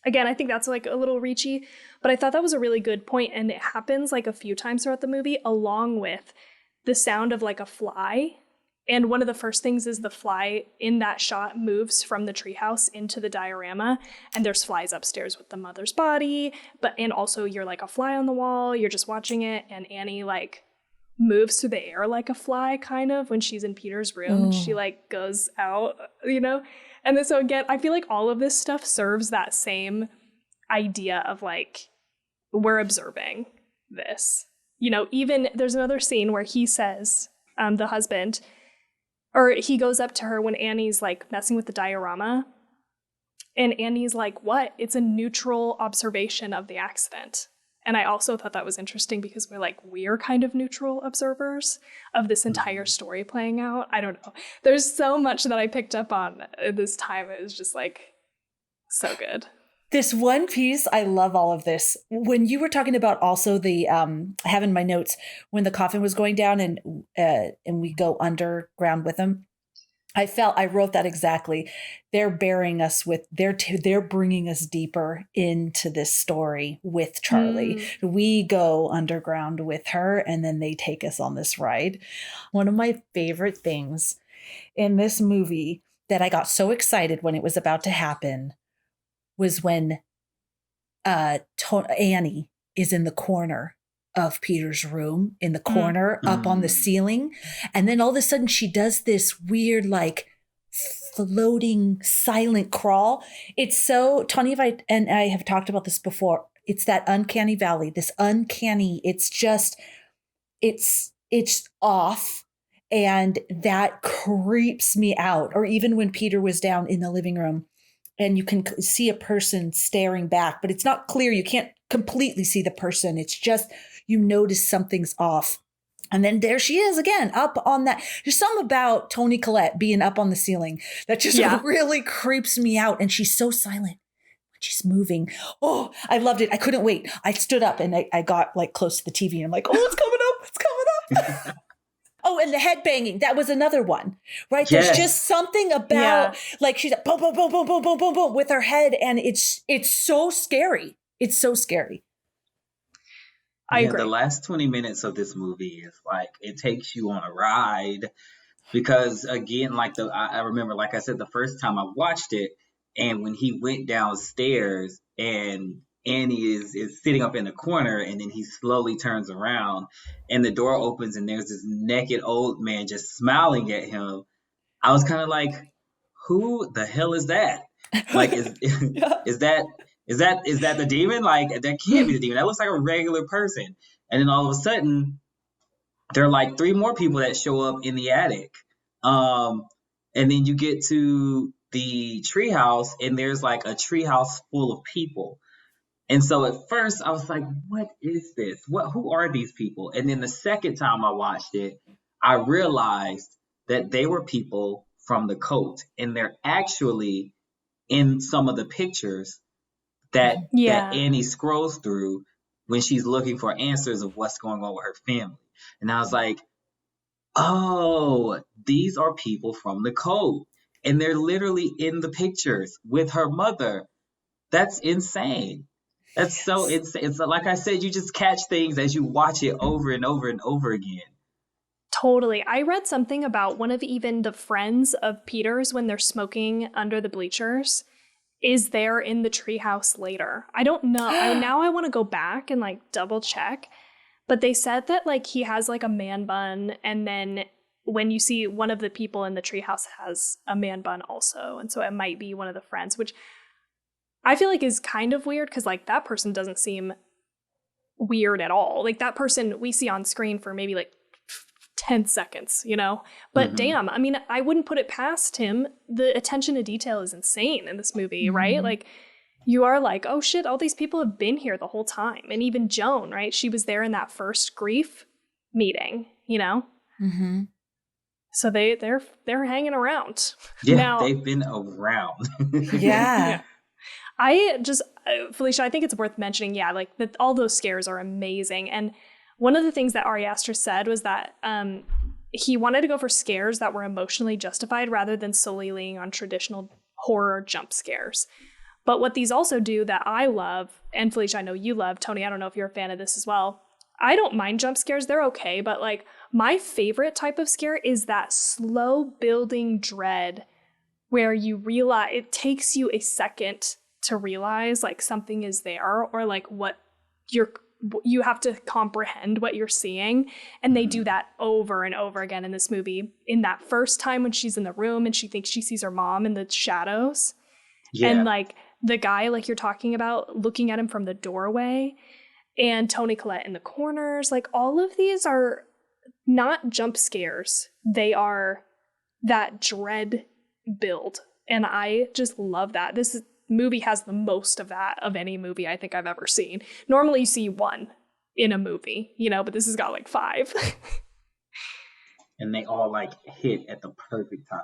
Again, I think that's like a little reachy, but I thought that was a really good point, and it happens like a few times throughout the movie, along with the sound of like a fly. And one of the first things is the fly in that shot moves from the treehouse into the diorama, and there's flies upstairs with the mother's body, and also you're like a fly on the wall, you're just watching it, and Annie like moves through the air like a fly kind of when she's in Peter's room. She like goes out, and then so again, I feel like all of this stuff serves that same idea of like, we're observing this. Even there's another scene where he says, the husband, or he goes up to her when Annie's like messing with the diorama, and Annie's like, what? It's a neutral observation of the accident. And I also thought that was interesting because we're kind of neutral observers of this entire story playing out. I don't know. There's so much that I picked up on this time. It was just like so good. This one piece, I love all of this. When you were talking about also the, I have in my notes, when the coffin was going down and we go underground with them. I wrote that exactly. They're bearing us with, they're bringing us deeper into this story with Charlie. We go underground with her and then they take us on this ride. One of my favorite things in this movie that I got so excited when it was about to happen was when Annie is in the corner of Peter's room, in the corner up on the ceiling. And then all of a sudden she does this weird, like floating silent crawl. It's so, Tawny and I have talked about this before. It's that uncanny valley, this uncanny, it's just, it's off. And that creeps me out. Or even when Peter was down in the living room and you can see a person staring back, but it's not clear. You can't completely see the person. It's just, you notice something's off. And then there she is again, up on that. There's something about Toni Collette being up on the ceiling that just really creeps me out. And she's so silent when she's moving. Oh, I loved it. I couldn't wait. I stood up and I got like close to the TV and I'm like, oh, it's coming up. It's coming up. Oh, and the head banging. That was another one, right? Yes. There's just something about like she's like, boom, boom, boom, boom, boom, boom, boom, boom with her head. And it's so scary. It's so scary. I agree. The last 20 minutes of this movie is like, it takes you on a ride because again, like I remember, like I said, the first time I watched it and when he went downstairs and Annie is sitting up in the corner and then he slowly turns around and the door opens and there's this naked old man just smiling at him. I was kind of like, who the hell is that? Like, is that the demon? Like, that can't be the demon. That looks like a regular person. And then all of a sudden, there are like 3 more people that show up in the attic. And then you get to the treehouse, and there's like a treehouse full of people. And so at first, I was like, what is this? Who are these people? And then the second time I watched it, I realized that they were people from the cult. And they're actually in some of the pictures that Annie scrolls through when she's looking for answers of what's going on with her family. And I was like, oh, these are people from the code. And they're literally in the pictures with her mother. That's insane. That's so insane. It's like I said, you just catch things as you watch it over and over and over again. Totally. I read something about one of even the friends of Peter's when they're smoking under the bleachers is there in the treehouse later. I don't know. Now I want to go back and like double check. But they said that like he has like a man bun, and then when you see one of the people in the treehouse has a man bun also, and so it might be one of the friends, which I feel like is kind of weird because like that person doesn't seem weird at all. Like that person we see on screen for maybe like 10 seconds, you know? But damn, I mean, I wouldn't put it past him. The attention to detail is insane in this movie, right? Like, you are like, oh shit, all these people have been here the whole time. And even Joan, right? She was there in that first grief meeting, you know? Mm-hmm. So they're hanging around. Yeah, now, they've been around. Yeah. I just, Felicia, I think it's worth mentioning, like that all those scares are amazing. And one of the things that Ari Aster said was that he wanted to go for scares that were emotionally justified rather than solely leaning on traditional horror jump scares. But what these also do that I love, and Felicia, I know you love, Tony, I don't know if you're a fan of this as well. I don't mind jump scares, they're okay, but like my favorite type of scare is that slow building dread where you realize, it takes you a second to realize like something is there or like what you have to comprehend what you're seeing. And they do that over and over again in this movie. In that first time when she's in the room and she thinks she sees her mom in the shadows. Yeah. And like the guy like you're talking about looking at him from the doorway and Toni Collette in the corners. Like all of these are not jump scares. They are that dread build. And I just love that. This movie has the most of that of any movie I think I've ever seen. Normally you see one in a movie, you know, but this has got like 5. And they all like hit at the perfect time.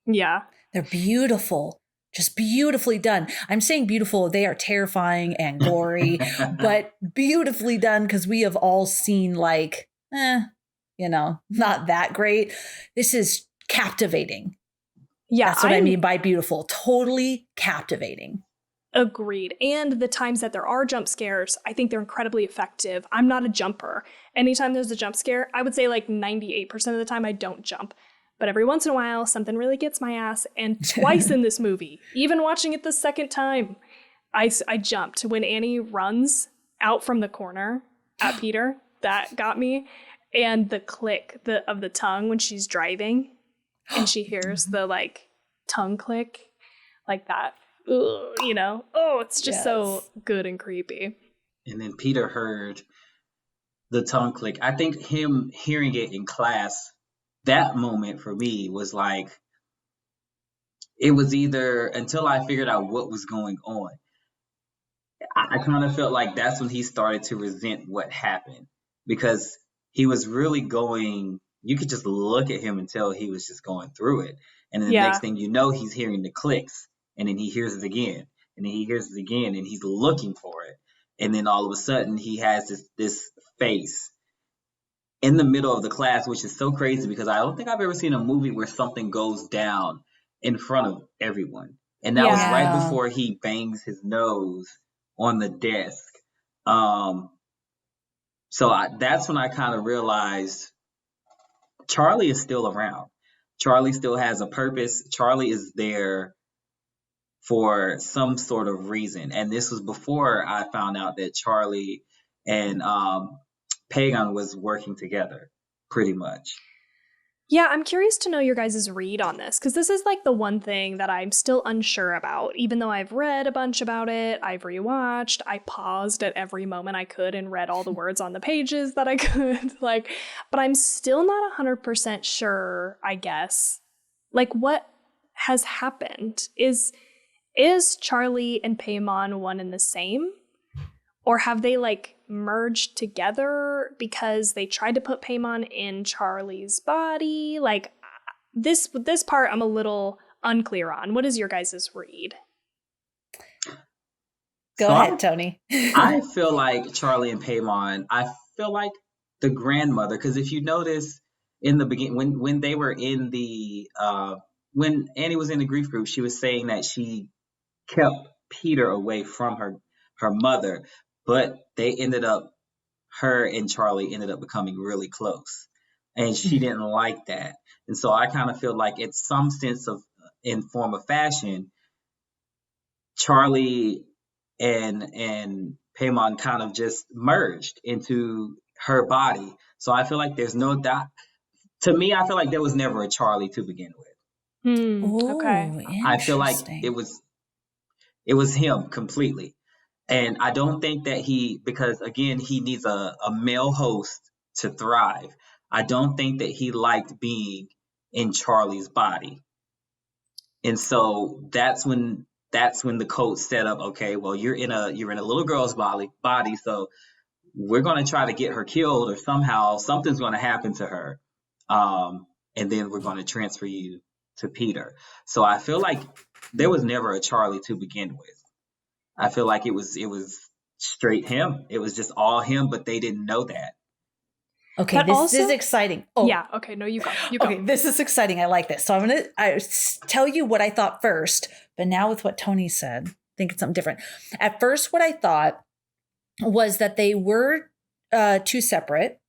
Yeah. They're beautiful. Just beautifully done. I'm saying beautiful. They are terrifying and gory, but beautifully done because we have all seen like, you know, not that great. This is captivating. Yeah, That's what I mean by beautiful. Totally captivating. Agreed. And the times that there are jump scares, I think they're incredibly effective. I'm not a jumper. Anytime there's a jump scare, I would say like 98% of the time I don't jump. But every once in a while, something really gets my ass. And twice in this movie, even watching it the second time, I jumped. When Annie runs out from the corner at Peter, that got me. And the click of the tongue when she's driving and she hears the like tongue click like that. You know, it's just so good and creepy. And then Peter heard the tongue click. I think him hearing it in class, that moment for me was like, it was either until I figured out what was going on. I kind of felt like that's when he started to resent what happened, because he was really going, you could just look at him and tell he was just going through it. And then the next thing you know, he's hearing the clicks. And then he hears it again, and then he hears it again, and he's looking for it. And then all of a sudden, he has this face in the middle of the class, which is so crazy because I don't think I've ever seen a movie where something goes down in front of everyone. And that was right before he bangs his nose on the desk. So that's when I kind of realized Charlie is still around. Charlie still has a purpose. Charlie is there for some sort of reason. And this was before I found out that Charlie and Pagan was working together, pretty much. Yeah, I'm curious to know your guys' read on this, because this is like the one thing that I'm still unsure about. Even though I've read a bunch about it, I've rewatched, I paused at every moment I could and read all the words on the pages that I could. But I'm still not 100% sure, I guess. Like, what has happened? Is Charlie and Paimon one and the same? Or have they like merged together because they tried to put Paimon in Charlie's body? Like this part I'm a little unclear on. What is your guys' read? Go ahead, Tony. I feel like Charlie and Paimon, I feel like the grandmother, because if you notice in the beginning, when they were in the, when Annie was in the grief group, she was saying that she kept Peter away from her mother, but her and Charlie ended up becoming really close, and she didn't like that. And so I kind of feel like it's some sense of, in form of fashion, Charlie and Paimon kind of just merged into her body. So I feel like there's no doubt. To me, I feel like there was never a Charlie to begin with. Okay. I feel like it was him completely. And I don't think that because again, he needs a male host to thrive. I don't think that he liked being in Charlie's body. And so that's when the code set up, okay, well, you're in a little girl's body, so we're going to try to get her killed, or somehow something's going to happen to her. And then we're going to transfer you to Peter. So I feel like there was never a Charlie to begin with. I feel like it was straight him. It was just all him, but they didn't know that. Okay, this is exciting. Oh, yeah. Okay, no, you go. Okay, this is exciting. I like this. So I'm going to tell you what I thought first, but now with what Tony said, I think it's something different. At first, what I thought was that they were two separate,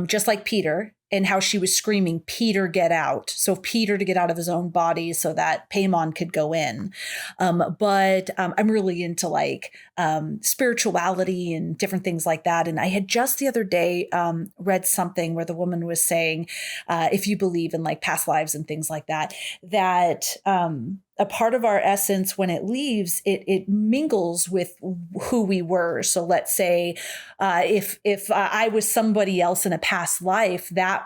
just like Peter, and how she was screaming, Peter, get out. So Peter to get out of his own body so that Paimon could go in. But I'm really into like spirituality and different things like that. And I had just the other day read something where the woman was saying, if you believe in like past lives and things like that, that a part of our essence, when it leaves, it mingles with who we were. So let's say if I was somebody else in a past life, that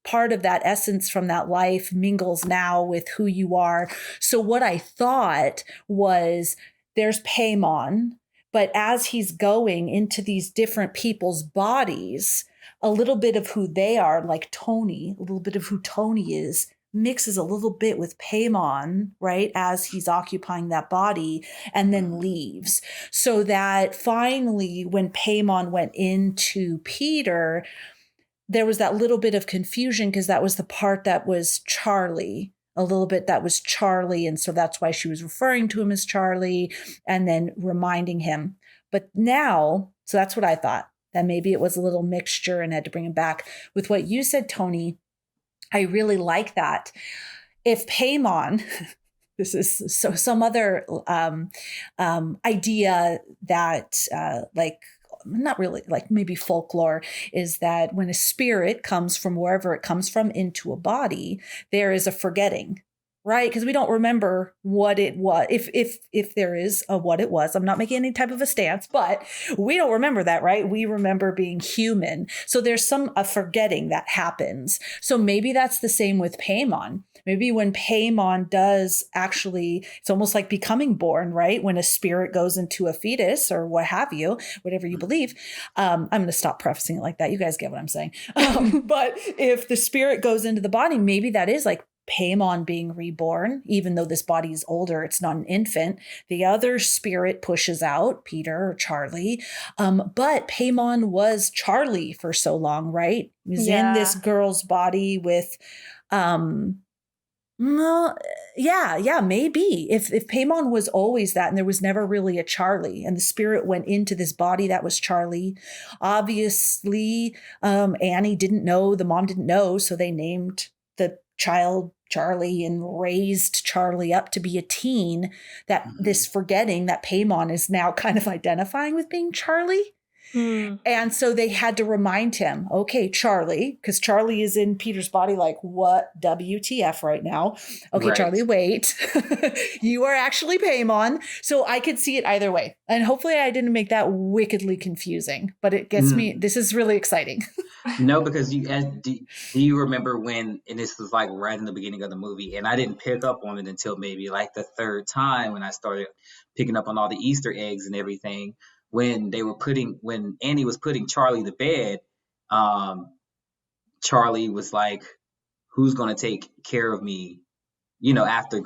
part of that essence from that life mingles now with who you are. So what I thought was, there's Paimon, but as he's going into these different people's bodies, a little bit of who they are, like Tawny, a little bit of who Tawny is, mixes a little bit with Paimon, right, as he's occupying that body, and then leaves. So that finally, when Paimon went into Peter, there was that little bit of confusion because that was the part that was Charlie. A little bit that was Charlie. And so that's why she was referring to him as Charlie and then reminding him. But now, so that's what I thought, that maybe it was a little mixture and had to bring him back. With what you said, Tony, I really like that. If Paimon, this is so some other idea that like, not really, like maybe folklore, is that when a spirit comes from wherever it comes from into a body, there is a forgetting, right? Because we don't remember what it was. If there is a what it was, I'm not making any type of a stance, but we don't remember that, right? We remember being human. So there's a forgetting that happens. So maybe that's the same with Paimon. Maybe when Paimon does actually, it's almost like becoming born, right? When a spirit goes into a fetus or what have you, whatever you believe. I'm going to stop prefacing it like that. You guys get what I'm saying. But if the spirit goes into the body, maybe that is like Paimon being reborn, even though this body is older, it's not an infant. The other spirit pushes out, Peter or Charlie. But Paimon was Charlie for so long, right? He was in this girl's body with, no, yeah, maybe. If Paimon was always that and there was never really a Charlie and the spirit went into this body that was Charlie, obviously Annie didn't know, the mom didn't know, so they named the child Charlie and raised Charlie up to be a teen, that this forgetting that Paimon is now kind of identifying with being Charlie. And so they had to remind him, okay, Charlie, because Charlie is in Peter's body like, what WTF right now? Okay, right. Charlie, wait. You are actually Paimon. So I could see it either way. And hopefully I didn't make that wickedly confusing, but it gets me, this is really exciting. No, because do you remember when, and this was like right in the beginning of the movie, and I didn't pick up on it until maybe like the third time when I started picking up on all the Easter eggs and everything. When Annie was putting Charlie to bed, Charlie was like, who's going to take care of me, after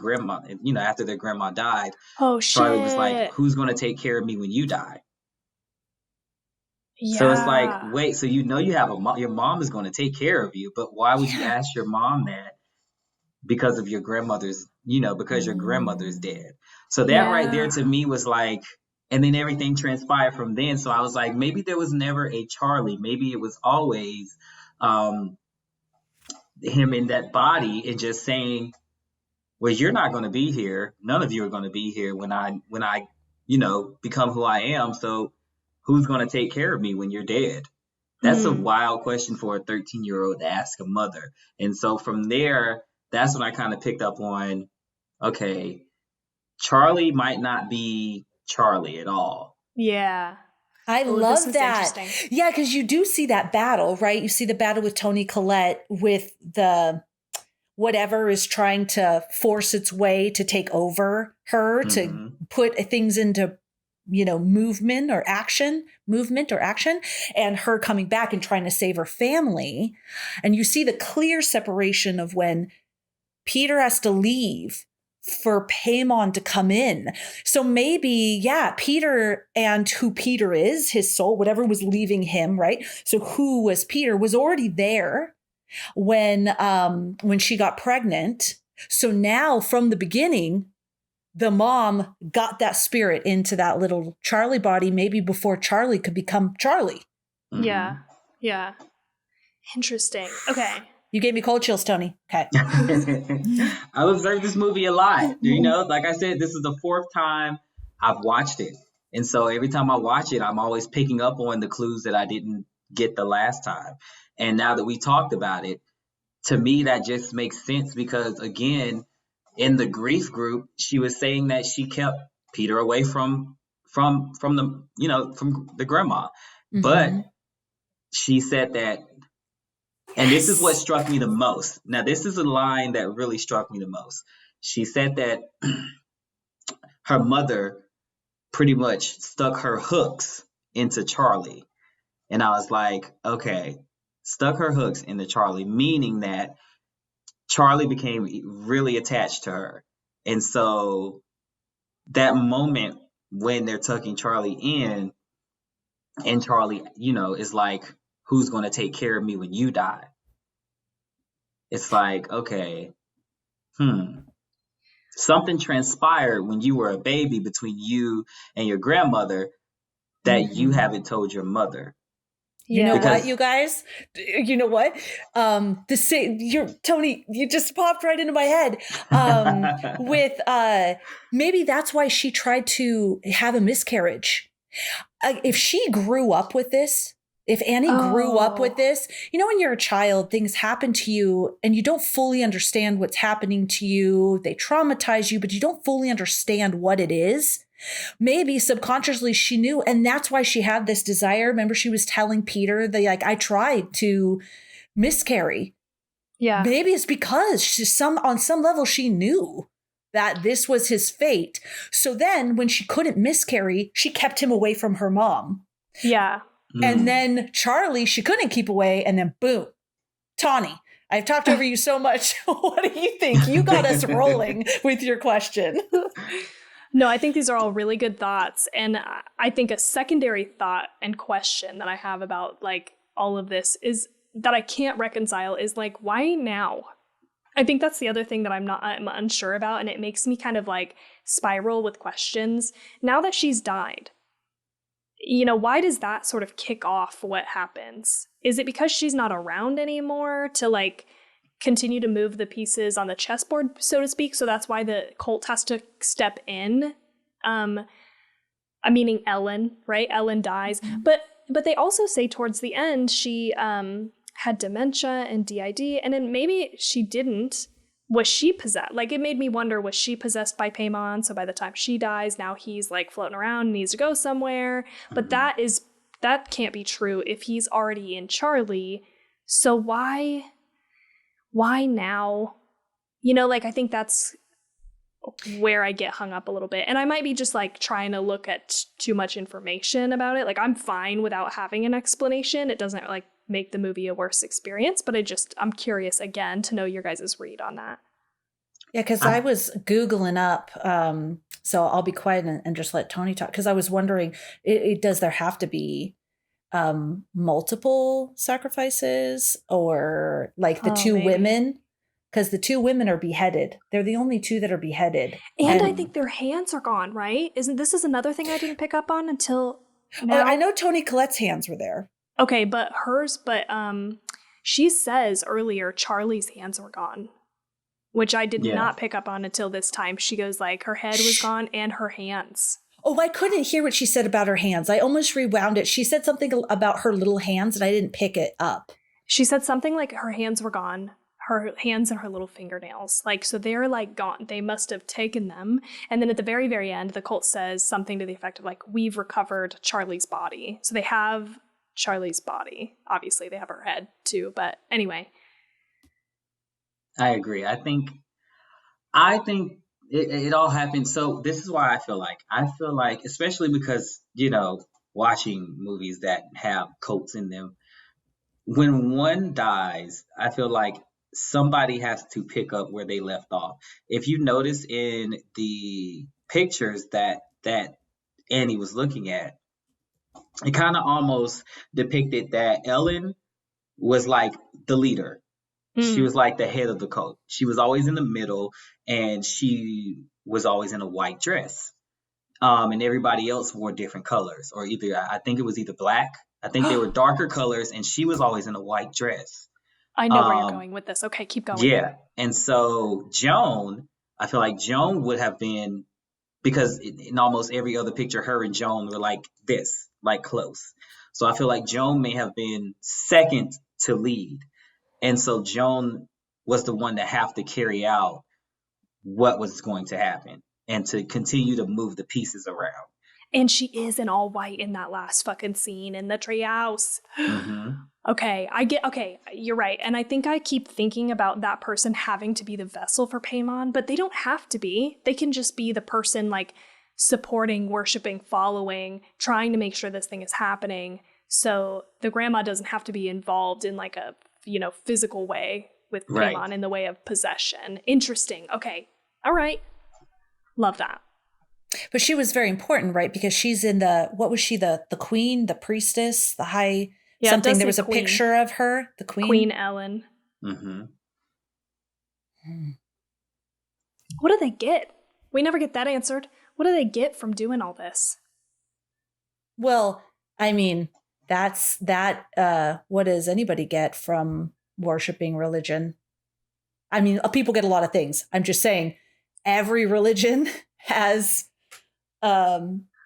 after their grandma died. Oh, shit. Charlie was like, who's going to take care of me when you die? Yeah. So it's like, wait, so you have your mom is going to take care of you, but why would you ask your mom that? Because of your grandmother's, because your grandmother's dead. So that right there to me was like, and then everything transpired from then. So I was like, maybe there was never a Charlie. Maybe it was always him in that body and just saying, well, you're not going to be here. None of you are going to be here when I become who I am. So who's going to take care of me when you're dead? That's a wild question for a 13-year-old to ask a mother. And so from there, that's when I kind of picked up on, okay, Charlie might not be Charlie at all. Yeah. I love that. Yeah, because you do see that battle, right? You see the battle with Toni Collette with the whatever is trying to force its way to take over her, to put things into, movement or action, and her coming back and trying to save her family. And you see the clear separation of when Peter has to leave for Paimon to come in. So maybe, Peter and who Peter is, his soul, whatever was leaving him, right? So who was Peter was already there when she got pregnant. So now from the beginning, the mom got that spirit into that little Charlie body, maybe before Charlie could become Charlie. Yeah. Yeah. Interesting. Okay. You gave me cold chills, Tony. Okay. I observed this movie a lot. Like I said, this is the fourth time I've watched it. And so every time I watch it, I'm always picking up on the clues that I didn't get the last time. And now that we talked about it, to me, that just makes sense because, again, in the grief group, she was saying that she kept Peter away from the grandma. But she said that, and this is what struck me the most. Now, this is a line that really struck me the most. She said that her mother pretty much stuck her hooks into Charlie. And I was like, okay, stuck her hooks into Charlie, meaning that Charlie became really attached to her. And so that moment when they're tucking Charlie in and Charlie, is like, who's going to take care of me when you die? It's like, okay, something transpired when you were a baby between you and your grandmother that you haven't told your mother. You know Because- what, you guys? You know what? Tony, you just popped right into my head. With maybe that's why she tried to have a miscarriage. If she grew up with this, if Annie grew up with this, you know, when you're a child, things happen to you and you don't fully understand what's happening to you. They traumatize you, but you don't fully understand what it is. Maybe subconsciously she knew, and that's why she had this desire. Remember, she was telling Peter that, like, I tried to miscarry. Yeah. Maybe it's because on some level she knew that this was his fate. So then when she couldn't miscarry, she kept him away from her mom. Yeah. And then Charlie, she couldn't keep away, and then boom, Tawny. I've talked over you so much. What do you think? You got us rolling with your question. No, I think these are all really good thoughts. And I think a secondary thought and question that I have about like all of this is that I can't reconcile is like, why now? I think that's the other thing that I'm unsure about. And it makes me kind of like spiral with questions. Now that she's died, you know, why does that sort of kick off what happens? Is it because she's not around anymore to like continue to move the pieces on the chessboard, so to speak? So that's why the cult has to step in. I'm meaning Ellen, right? Ellen dies. But they also say towards the end, she had dementia and DID, and then maybe she didn't. Was she possessed? Like, it made me wonder, was she possessed by Paimon? So by the time she dies, now he's like floating around and needs to go somewhere. But that can't be true if he's already in Charlie. So why now? You know, like, I think that's where I get hung up a little bit. And I might be just like trying to look at too much information about it. Like, I'm fine without having an explanation. It doesn't like make the movie a worse experience, but I'm curious again to know your guys' read on that. Yeah, because I was Googling up, so I'll be quiet and just let Tony talk, because I was wondering, does there have to be multiple sacrifices, or like the two women? Because the two women are beheaded. They're the only two that are beheaded. And I think their hands are gone, right? This is another thing I didn't pick up on until now? I know Toni Collette's hands were there. Okay, but she says earlier Charlie's hands were gone, which I did not pick up on until this time. She goes like her head was gone and her hands. Oh, I couldn't hear what she said about her hands. I almost rewound it. She said something about her little hands and I didn't pick it up. She said something like her hands were gone, her hands and her little fingernails. Like, so they're like gone. They must have taken them. And then at the very, very end, the cult says something to the effect of like, we've recovered Charlie's body. So they have Charlie's body. Obviously, they have her head too. But anyway. I agree. I think it all happened. So this is why I feel like, especially because, you know, watching movies that have cults in them, when one dies, I feel like somebody has to pick up where they left off. If you notice in the pictures that Annie was looking at, it kind of almost depicted that Ellen was like the leader. She was like the head of the cult. She was always in the middle, and she was always in a white dress. And everybody else wore different colors, or I think it was either black. I think they were darker colors, and she was always in a white dress. I know where you're going with this. Okay, keep going. Yeah. And so Joan, I feel like Joan would have been, because in almost every other picture, her and Joan were like this, like close. So I feel like Joan may have been second to lead. And so Joan was the one that have to carry out what was going to happen and to continue to move the pieces around. And she is in all white in that last fucking scene in the treehouse. Okay, you're right. And I think I keep thinking about that person having to be the vessel for Paimon, but they don't have to be. They can just be the person like supporting, worshiping, following, trying to make sure this thing is happening. So the grandma doesn't have to be involved in like a, you know, physical way with Paimon in the way of possession. Interesting. Okay. All right. Love that. But she was very important, right? Because she's in what was she, the queen, the priestess, the high Yeah, something. There was a picture of her, the queen. Queen Ellen. Mm-hmm. What do they get? We never get that answered. What do they get from doing all this? Well, I mean, that's that. What does anybody get from worshiping religion? I mean, people get a lot of things. I'm just saying, every religion has a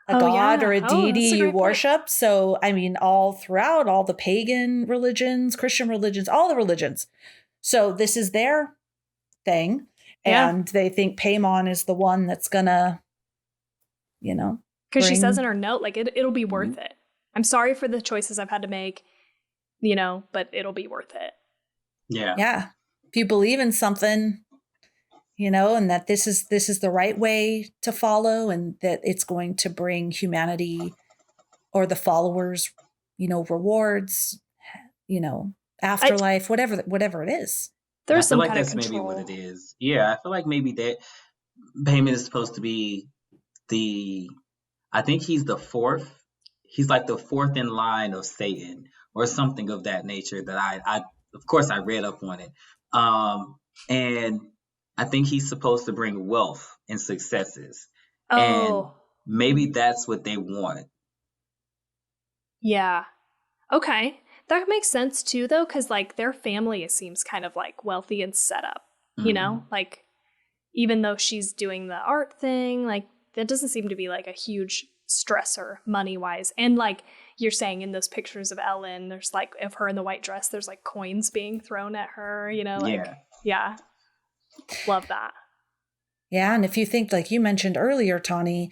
god or a deity you worship. Point. So, I mean, all throughout all the pagan religions, Christian religions, all the religions. So this is their thing. And they think Paimon is the one that's gonna, because she says in her note, like, it'll be worth it. I'm sorry for the choices I've had to make, but it'll be worth it. Yeah. If you believe in something, and that this is the right way to follow, and that it's going to bring humanity or the followers, rewards, afterlife, whatever it is. There's some I feel like kind that's of control. maybe what it is. Yeah, I feel like maybe that Paimon is supposed to be I think he's the fourth. He's like the fourth in line of Satan or something of that nature that I of course I read up on it. And I think he's supposed to bring wealth and successes. Oh. And maybe that's what they want. Yeah. Okay. That makes sense too, though, because like their family seems kind of like wealthy and set up, like even though she's doing the art thing, like that doesn't seem to be like a huge stressor money wise. And like you're saying in those pictures of Ellen, there's like of her in the white dress, there's like coins being thrown at her, yeah. Love that. Yeah. And if you think, like you mentioned earlier, Tawny,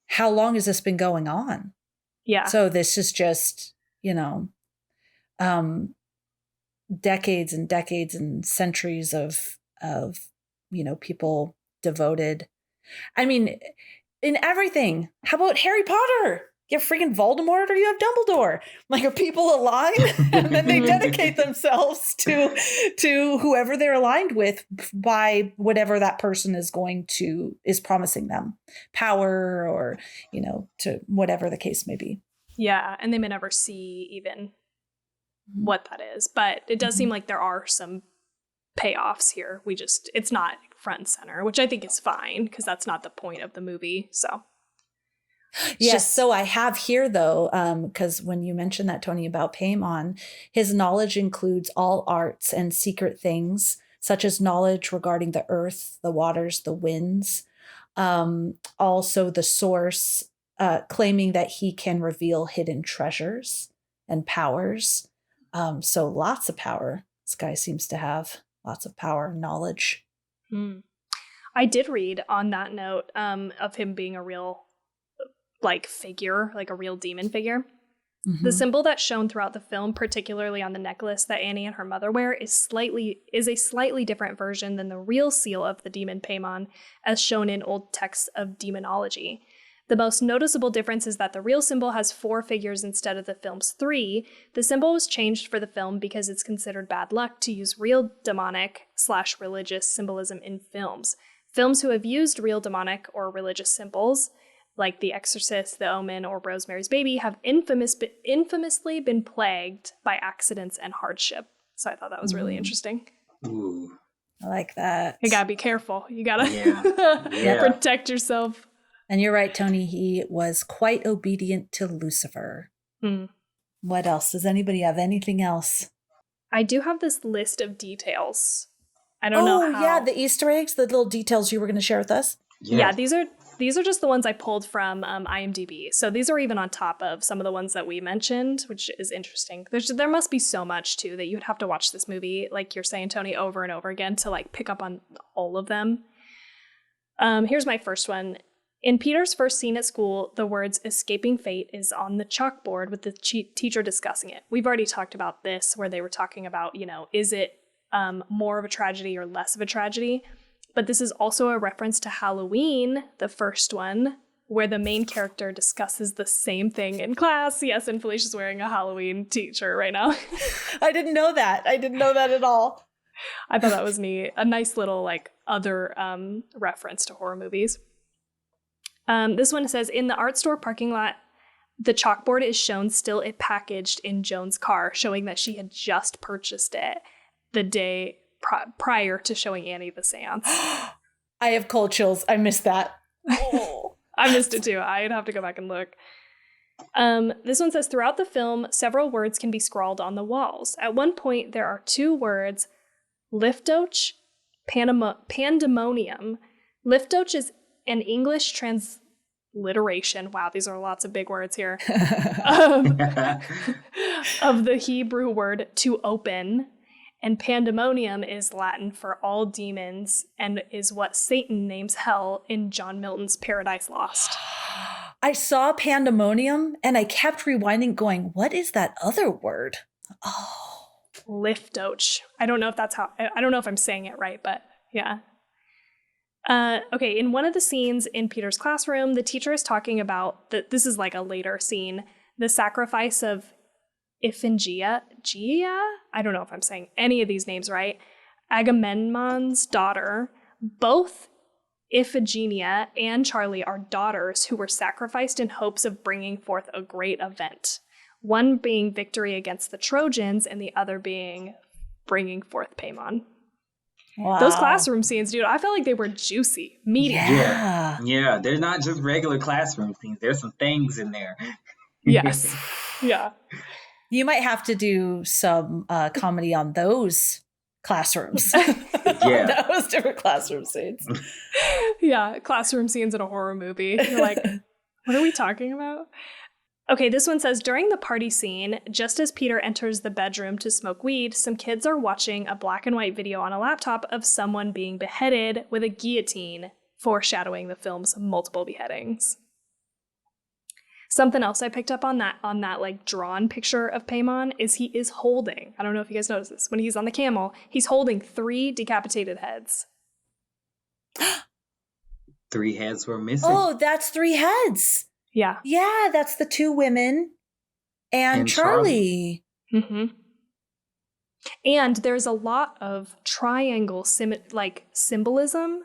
how long has this been going on? Yeah. So this is just, decades and decades and centuries of people devoted. I mean, in everything. How about Harry Potter? You have freaking Voldemort or you have Dumbledore. Like, are people aligned? And then they dedicate themselves to whoever they're aligned with by whatever that person is promising them. Power or, to whatever the case may be. Yeah. And they may never see even what that is. But it does seem like there are some payoffs here. It's not front and center, which I think is fine because that's not the point of the movie. So yes. So I have here though, because when you mentioned that, Tawny, about Paimon, his knowledge includes all arts and secret things, such as knowledge regarding the earth, the waters, the winds, also the source, claiming that he can reveal hidden treasures and powers. So lots of power. This guy seems to have lots of power and knowledge. I did read on that note of him being a real figure, like a real demon figure. The symbol that's shown throughout the film, particularly on the necklace that Annie and her mother wear, is a slightly different version than the real seal of the demon Paimon, as shown in old texts of demonology. The most noticeable difference is that the real symbol has 4 figures instead of the film's 3. The symbol was changed for the film because it's considered bad luck to use real demonic/religious symbolism in films. Films who have used real demonic or religious symbols, like The Exorcist, The Omen, or Rosemary's Baby, have infamously been plagued by accidents and hardship. So I thought that was really interesting. Ooh. I like that. You gotta be careful. You gotta protect yourself. And you're right, Tawny. He was quite obedient to Lucifer. What else? Does anybody have anything else? I do have this list of details. I don't know how. Oh, yeah, the Easter eggs, the little details you were going to share with us. Yeah, these are just the ones I pulled from IMDb. So these are even on top of some of the ones that we mentioned, which is interesting. There must be so much, too, that you would have to watch this movie, like you're saying, Tawny, over and over again to pick up on all of them. Here's my first one. In Peter's first scene at school, the words "escaping fate" is on the chalkboard with the teacher discussing it. We've already talked about this, where they were talking about, is it more of a tragedy or less of a tragedy? But this is also a reference to Halloween, the first one, where the main character discusses the same thing in class. Yes, and Felicia's wearing a Halloween t-shirt right now. I didn't know that. I didn't know that at all. I thought that was neat. A nice little other reference to horror movies. This one says, in the art store parking lot, The chalkboard is shown still packaged in Joan's car, showing that she had just purchased it the day prior to showing Annie the seance. I have cold chills. I missed that. Oh. I missed it too. I'd have to go back and look. This one says, throughout the film, several words can be scrawled on the walls. At one point, there are 2 words, liftoch, pandemonium. Liftoch is an English transliteration. Wow, these are lots of big words here. Of the Hebrew word to open. And pandemonium is Latin for all demons and is what Satan names hell in John Milton's Paradise Lost. I saw pandemonium and I kept rewinding going, what is that other word? Oh. Liftoch. I don't know if that's how, I don't know if I'm saying it right, but yeah. Okay, in one of the scenes in Peter's classroom, the teacher is talking about, this is like a later scene, the sacrifice of Iphigenia, I don't know if I'm saying any of these names right, Agamemnon's daughter. Both Iphigenia and Charlie are daughters who were sacrificed in hopes of bringing forth a great event. One being victory against the Trojans and the other being bringing forth Paimon. Wow. Those classroom scenes, dude, I felt like they were juicy, meaty. Yeah, they're not just regular classroom scenes. There's some things in there. Yes. Yeah. You might have to do some comedy on those classrooms. Yeah. Those different classroom scenes. Yeah, classroom scenes in a horror movie. You're like, what are we talking about? Okay, this one says, during the party scene, just as Peter enters the bedroom to smoke weed, some kids are watching a black and white video on a laptop of someone being beheaded with a guillotine, foreshadowing the film's multiple beheadings. Something else I picked up on that like drawn picture of Paimon is he is holding, I don't know if you guys noticed this, when he's on the camel, he's holding 3 decapitated heads. 3 heads were missing. Oh, that's 3 heads. Yeah. Yeah, that's the 2 women and Charlie. Mm-hmm. And there's a lot of triangle symbolism.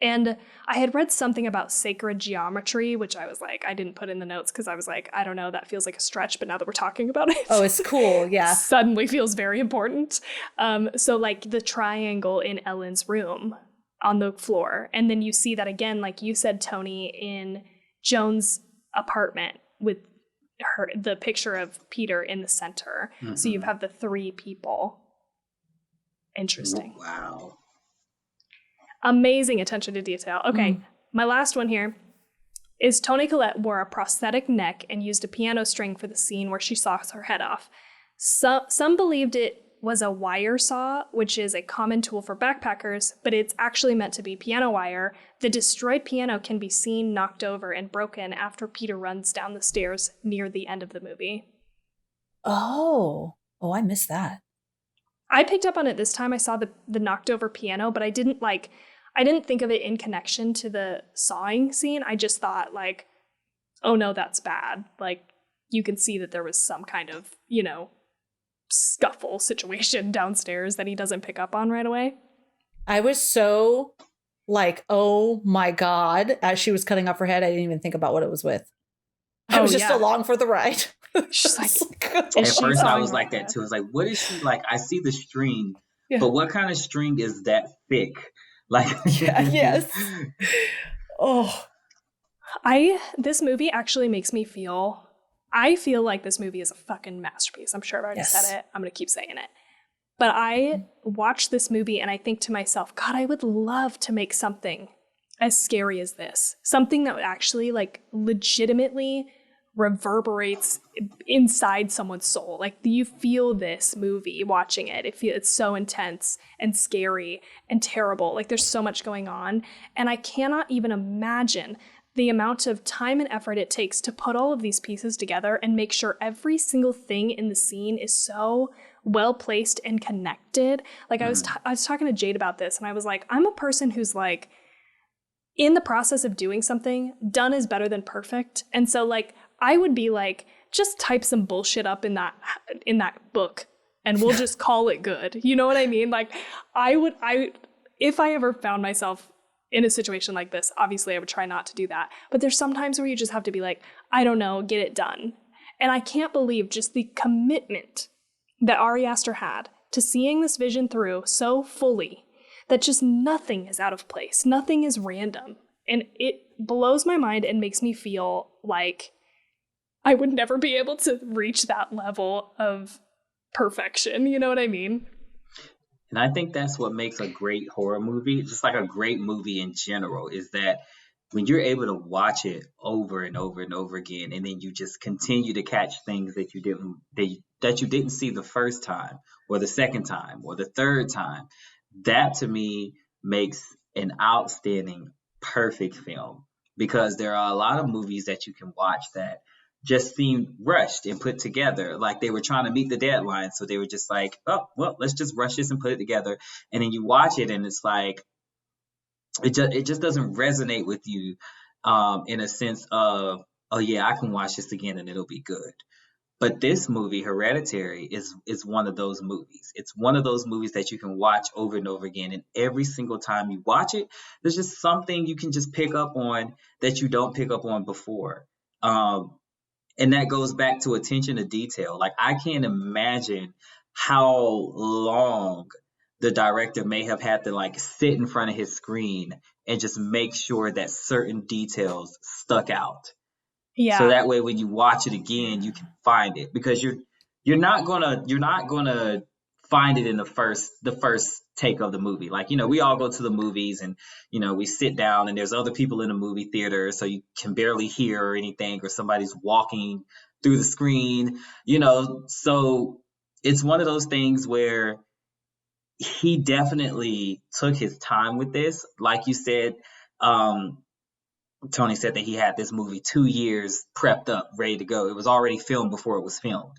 And I had read something about sacred geometry, which I was like, I didn't put in the notes because I was like, I don't know, that feels like a stretch. But now that we're talking about it. Oh, it's cool. Yeah. Suddenly feels very important. So like the triangle in Ellen's room on the floor. And then you see that again, like you said, Tony, in Joan's apartment with the picture of Peter in the center. Mm-hmm. So you have the 3 people. Interesting. Wow. Amazing attention to detail. Okay, My last one here is Toni Collette wore a prosthetic neck and used a piano string for the scene where she saws her head off. Some believed it was a wire saw, which is a common tool for backpackers, but it's actually meant to be piano wire. The destroyed piano can be seen knocked over and broken after Peter runs down the stairs near the end of the movie. Oh, I missed that. I picked up on it this time. I saw the knocked over piano, but I didn't think of it in connection to the sawing scene. I just thought like, oh no, that's bad. Like you can see that there was some kind of, scuffle situation downstairs that he doesn't pick up on right away. I was so like, oh my God, as she was cutting off her head, I didn't even think about what it was with. I was just along for the ride. She's like, at first I was like that too. I was like, what is she like? I see the string, but what kind of string is that thick? Like, yes. Oh, this movie actually makes me feel, I feel like this movie is a fucking masterpiece. I'm sure I've already said it. I'm going to keep saying it. But I watch this movie and I think to myself, God, I would love to make something as scary as this. Something that would actually like legitimately reverberates inside someone's soul. Like you feel this movie watching it. It's so intense and scary and terrible. Like there's so much going on. And I cannot even imagine the amount of time and effort it takes to put all of these pieces together and make sure every single thing in the scene is so well placed and connected. Like I was talking to Jade about this and I was like, I'm a person who's like, in the process of doing something, done is better than perfect. And so like, I would be like, just type some bullshit up in that book and we'll just call it good. You know what I mean? Like if I ever found myself in a situation like this, obviously I would try not to do that. But there's some times where you just have to be like, I don't know, get it done. And I can't believe just the commitment that Ari Aster had to seeing this vision through so fully that just nothing is out of place. Nothing is random. And it blows my mind and makes me feel like I would never be able to reach that level of perfection. You know what I mean? And I think that's what makes a great horror movie, just like a great movie in general, is that when you're able to watch it over and over and over again, and then you just continue to catch things that you didn't see the first time or the second time or the third time, that to me makes an outstanding, perfect film. Because there are a lot of movies that you can watch that just seemed rushed and put together, like they were trying to meet the deadline. So they were just like, oh, well, let's just rush this and put it together. And then you watch it and it's like, it just doesn't resonate with you in a sense of, oh yeah, I can watch this again and it'll be good. But this movie, Hereditary, is one of those movies. It's one of those movies that you can watch over and over again. And every single time you watch it, there's just something you can just pick up on that you don't pick up on before. And that goes back to attention to detail. Like, I can't imagine how long the director may have had to like sit in front of his screen and just make sure that certain details stuck out. Yeah. So that way, when you watch it again, you can find it, because you're not gonna find it in the first take of the movie. Like, we all go to the movies and, we sit down and there's other people in the movie theater, so you can barely hear anything, or somebody's walking through the screen, so it's one of those things where he definitely took his time with this. Like you said, Tony said that he had this movie 2 years prepped up, ready to go. It was already filmed before it was filmed.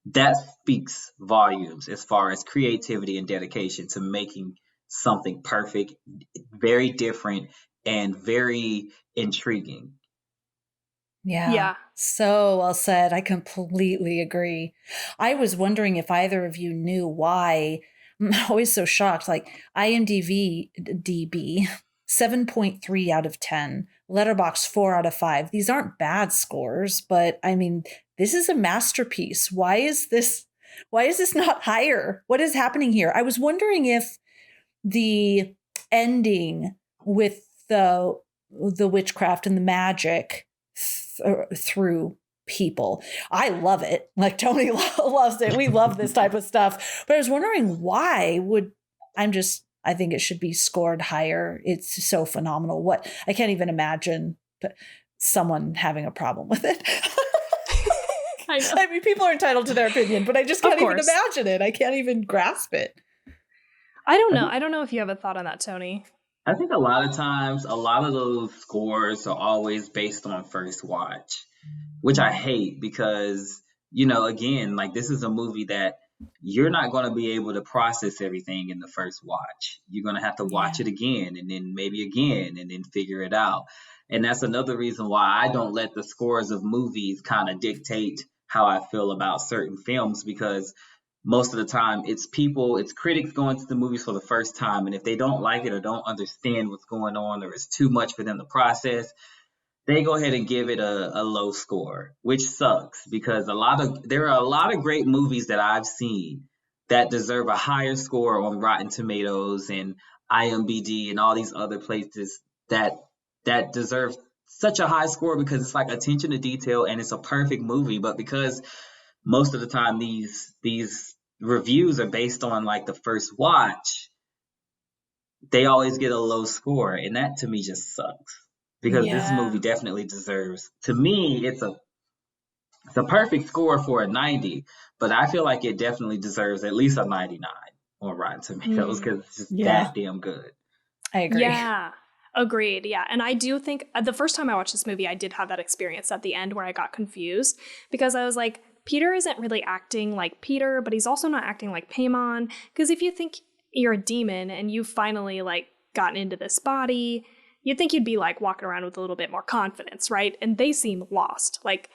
That speaks volumes as far as creativity and dedication to making something perfect, very different, and very intriguing. Yeah. So well said. I completely agree. I was wondering if either of you knew why. I'm always so shocked. Like, IMDb, 7.3 out of 10. Letterboxd 4 out of 5. These aren't bad scores, but I mean, this is a masterpiece. Why is this not higher? What is happening here? I was wondering if the ending with the witchcraft and the magic through people. I love it. Like, Tony loves it. We love this type of stuff. But I was wondering why I think it should be scored higher. It's so phenomenal. I can't even imagine someone having a problem with it. I mean, people are entitled to their opinion, but I just can't even imagine it. I can't even grasp it. I don't know. I don't know if you have a thought on that, Tony. I think a lot of times, a lot of those scores are always based on first watch, which I hate because, again, like, this is a movie that you're not going to be able to process everything in the first watch. You're going to have to watch it again, and then maybe again, and then figure it out. And that's another reason why I don't let the scores of movies kind of dictate how I feel about certain films, because most of the time it's critics going to the movies for the first time. And if they don't like it or don't understand what's going on, or it's too much for them to process, they go ahead and give it a low score, which sucks, because there are a lot of great movies that I've seen that deserve a higher score on Rotten Tomatoes and IMDb and all these other places that deserve such a high score, because it's like attention to detail and it's a perfect movie. But because most of the time these reviews are based on like the first watch, they always get a low score, and that to me just sucks. Because this movie definitely deserves, to me, it's a perfect score for a 90, but I feel like it definitely deserves at least a 99 on Rotten Tomatoes, because it's just that damn good. I agree. Yeah, agreed. Yeah, and I do think the first time I watched this movie, I did have that experience at the end where I got confused, because I was like, Peter isn't really acting like Peter, but he's also not acting like Paimon. Because if you think you're a demon and you've finally like gotten into this body, you'd think you'd be like walking around with a little bit more confidence, right? And they seem lost. Like,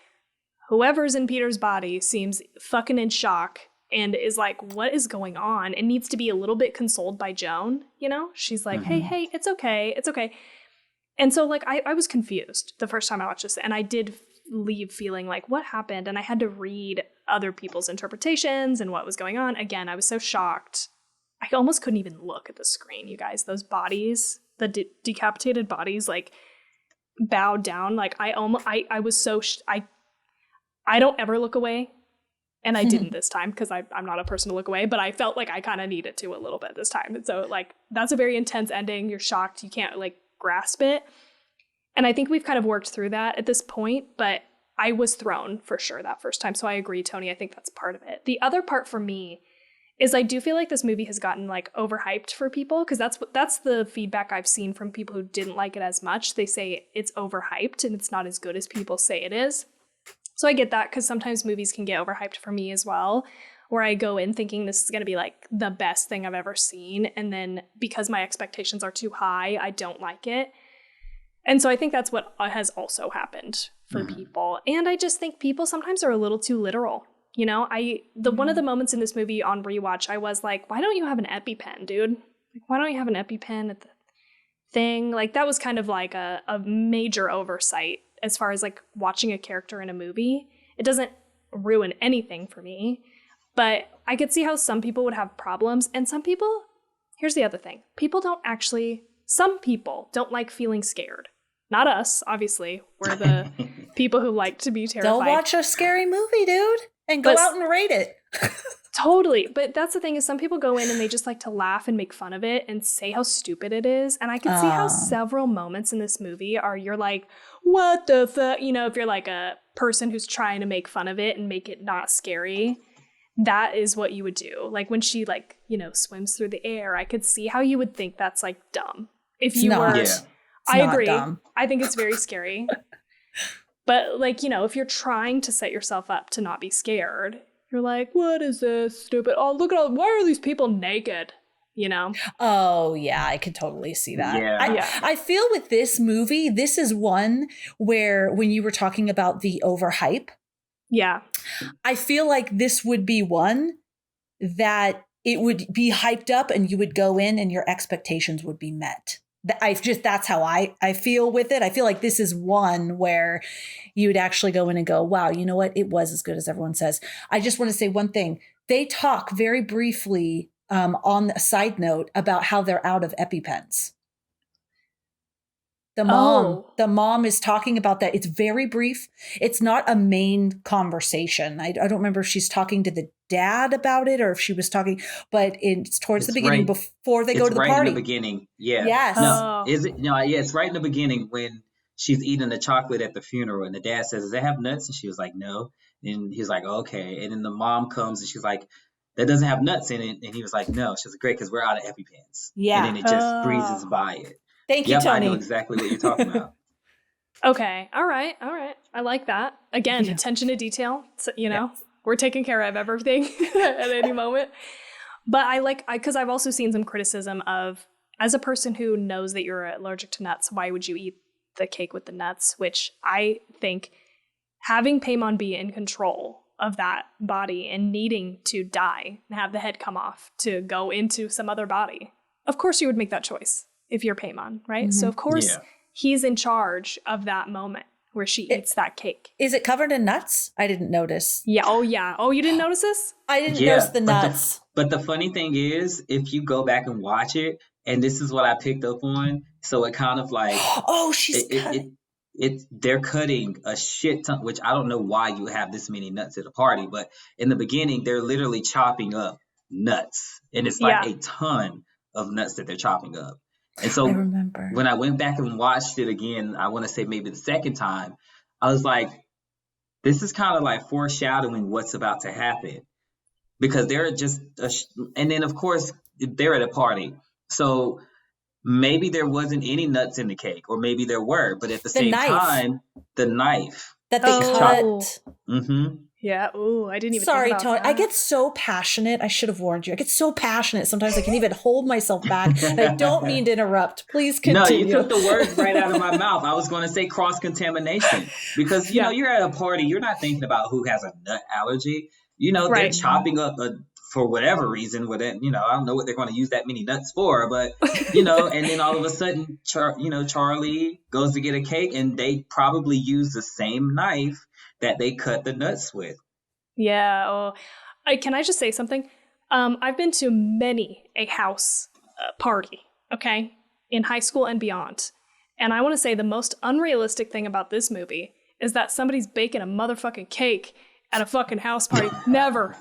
whoever's in Peter's body seems fucking in shock and is like, what is going on? And needs to be a little bit consoled by Joan, you know? She's like, hey, it's okay. It's okay. And so like, I was confused the first time I watched this, and I did leave feeling like, what happened? And I had to read other people's interpretations and what was going on. Again, I was so shocked. I almost couldn't even look at the screen, you guys. Those bodies, the decapitated bodies, like bowed down. Like I was so, I don't ever look away. And I didn't this time because I'm not a person to look away, but I felt like I kind of needed to a little bit this time. And so like, that's a very intense ending. You're shocked. You can't like grasp it. And I think we've kind of worked through that at this point, but I was thrown for sure that first time. So I agree, Tony. I think that's part of it. The other part for me is I do feel like this movie has gotten like overhyped for people, because that's the feedback I've seen from people who didn't like it as much. They say it's overhyped and it's not as good as people say it is. So I get that, because sometimes movies can get overhyped for me as well, where I go in thinking this is going to be like the best thing I've ever seen. And then because my expectations are too high, I don't like it. And so I think that's what has also happened for people. And I just think people sometimes are a little too literal. You know, one of the moments in this movie on rewatch, I was like, why don't you have an EpiPen, dude? Like, why don't you have an EpiPen at the thing? Like, that was kind of like a major oversight as far as like watching a character in a movie. It doesn't ruin anything for me, but I could see how some people would have problems. And some people, here's the other thing. Some people don't like feeling scared. Not us, obviously. We're the people who like to be terrified. Don't watch a scary movie, dude, and go out and rate it. Totally. But that's the thing, is some people go in and they just like to laugh and make fun of it and say how stupid it is. And I can see how several moments in this movie you're like, what the fuck? You know, if you're like a person who's trying to make fun of it and make it not scary, that is what you would do. Like when she like, you know, swims through the air, I could see how you would think that's like dumb. If you were, Yeah. I agree. Dumb. I think it's very scary. But like, you know, if you're trying to set yourself up to not be scared, you're like, what is this stupid? Oh, look at why are these people naked? You know? Oh, yeah, I could totally see that. Yeah. I feel with this movie, this is one where when you were talking about the overhype, yeah, I feel like this would be one that it would be hyped up and you would go in and your expectations would be met. That's how I feel with it. I feel like this is one where you would actually go in and go, wow, you know what? It was as good as everyone says. I just want to say one thing. They talk very briefly on a side note about how they're out of EpiPens. The mom is talking about that. It's very brief. It's not a main conversation. I don't remember if she's talking to the dad about it or if she was talking, but it's towards the beginning before they go to the party. It's right in the beginning. Yeah. Yes. No, is it? No, yeah, it's right in the beginning when she's eating the chocolate at the funeral and the dad says, does that have nuts? And she was like, no. And he's like, okay. And then the mom comes and she's like, that doesn't have nuts in it. And he was like, no. She's like, great, because we're out of EpiPens. Yeah. And then it just breezes by it. Thank you, Tony. I know exactly what you're talking about. Okay. All right. I like that. Again, attention to detail. So, you know, we're taking care of everything at any moment. But because I've also seen some criticism of, as a person who knows that you're allergic to nuts, why would you eat the cake with the nuts? Which I think having Paimon be in control of that body and needing to die and have the head come off to go into some other body, of course you would make that choice if you're Paimon, right? Mm-hmm. So of course he's in charge of that moment where she eats that cake. Is it covered in nuts? I didn't notice. Yeah. Oh, yeah. Oh, you didn't notice this? I didn't notice the nuts. But the funny thing is, if you go back and watch it, and this is what I picked up on, so it kind of like, they're cutting a shit ton, which I don't know why you have this many nuts at a party, but in the beginning, they're literally chopping up nuts, and it's like a ton of nuts that they're chopping up. And so when I went back and watched it again, I want to say maybe the second time, I was like, this is kind of like foreshadowing what's about to happen, because they're just, and then of course they're at a party. So maybe there wasn't any nuts in the cake, or maybe there were, but at the same time, the knife that they cut. Mm-hmm. Yeah. Ooh, I didn't even. Sorry, think about Tony. that. I get so passionate. I should have warned you. I get so passionate. Sometimes I can't even hold myself back. And I don't mean to interrupt. Please continue. No, you took the words right out of my mouth. I was going to say cross-contamination, because, you know, you're at a party. You're not thinking about who has a nut allergy. they're Right. chopping up for whatever reason, I don't know what they're going to use that many nuts for, but, and then all of a sudden, Charlie goes to get a cake and they probably use the same knife that they cut the nuts with. Yeah. Oh, can I just say something? I've been to many a house party, okay, in high school and beyond. And I want to say the most unrealistic thing about this movie is that somebody's baking a motherfucking cake at a fucking house party. Never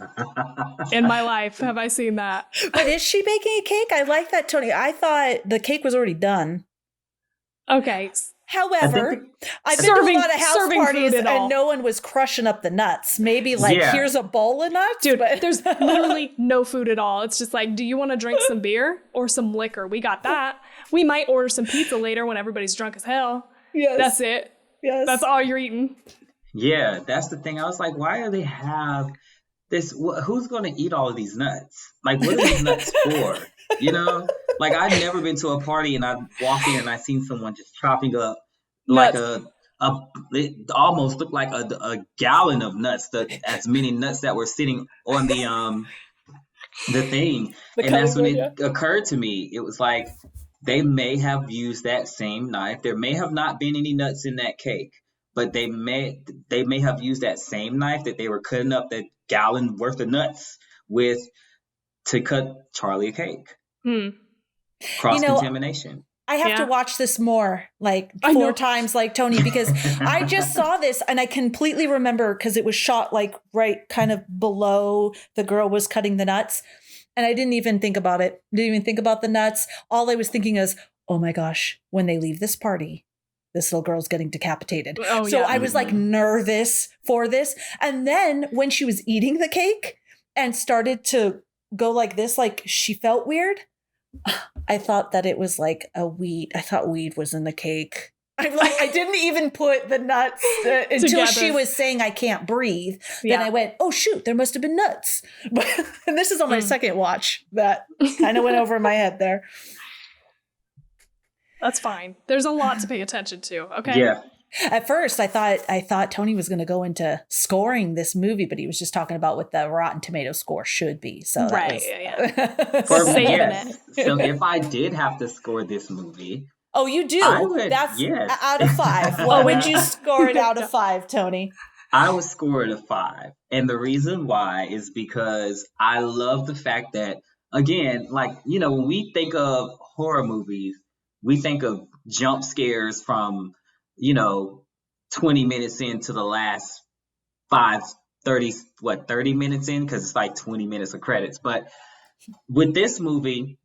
in my life have I seen that. But is she baking a cake? I like that, Tony. I thought the cake was already done. Okay. However, I've been to a lot of house parties and no one was crushing up the nuts. Maybe here's a bowl of nuts. Dude, there's literally no food at all. It's just like, do you want to drink some beer or some liquor? We got that. We might order some pizza later when everybody's drunk as hell. Yes. That's it. Yes. That's all you're eating. Yeah, that's the thing. I was like, why do they have this? Who's going to eat all of these nuts? Like, what are these nuts for? Like, I've never been to a party and I walk in and I seen someone just chopping up like it almost looked like a gallon of nuts, as many nuts that were sitting on the thing. And that's when it occurred to me. It was like, they may have used that same knife. There may have not been any nuts in that cake, but they may have used that same knife that they were cutting up that gallon worth of nuts with to cut Charlie a cake. Cross-contamination. I have to watch this more, like 4 times like Tony, because I just saw this and I completely remember because it was shot like right kind of below the girl was cutting the nuts. And I didn't even think about it. Didn't even think about the nuts. All I was thinking is, oh my gosh, when they leave this party, this little girl's getting decapitated. I was like nervous for this. And then when she was eating the cake and started to go like this, like she felt weird. I thought that it was like a weed. I thought weed was in the cake. I didn't even put the nuts until she was saying I can't breathe. Then I went, oh shoot, there must have been nuts. And this is on my second watch. That kind of went over my head there. That's fine. There's a lot to pay attention to. Okay. Yeah. At first, I thought Tony was going to go into scoring this movie, but he was just talking about what the Rotten Tomato score should be. So right, saving it. So if I did have to score this movie, oh, you do? That's yes. Out of 5. What would you score it out of 5, Tony? I would score it a 5, and the reason why is because I love the fact that, again, like when we think of horror movies, we think of jump scares from 20 minutes into the last 30 minutes in, because it's like 20 minutes of credits. But with this movie,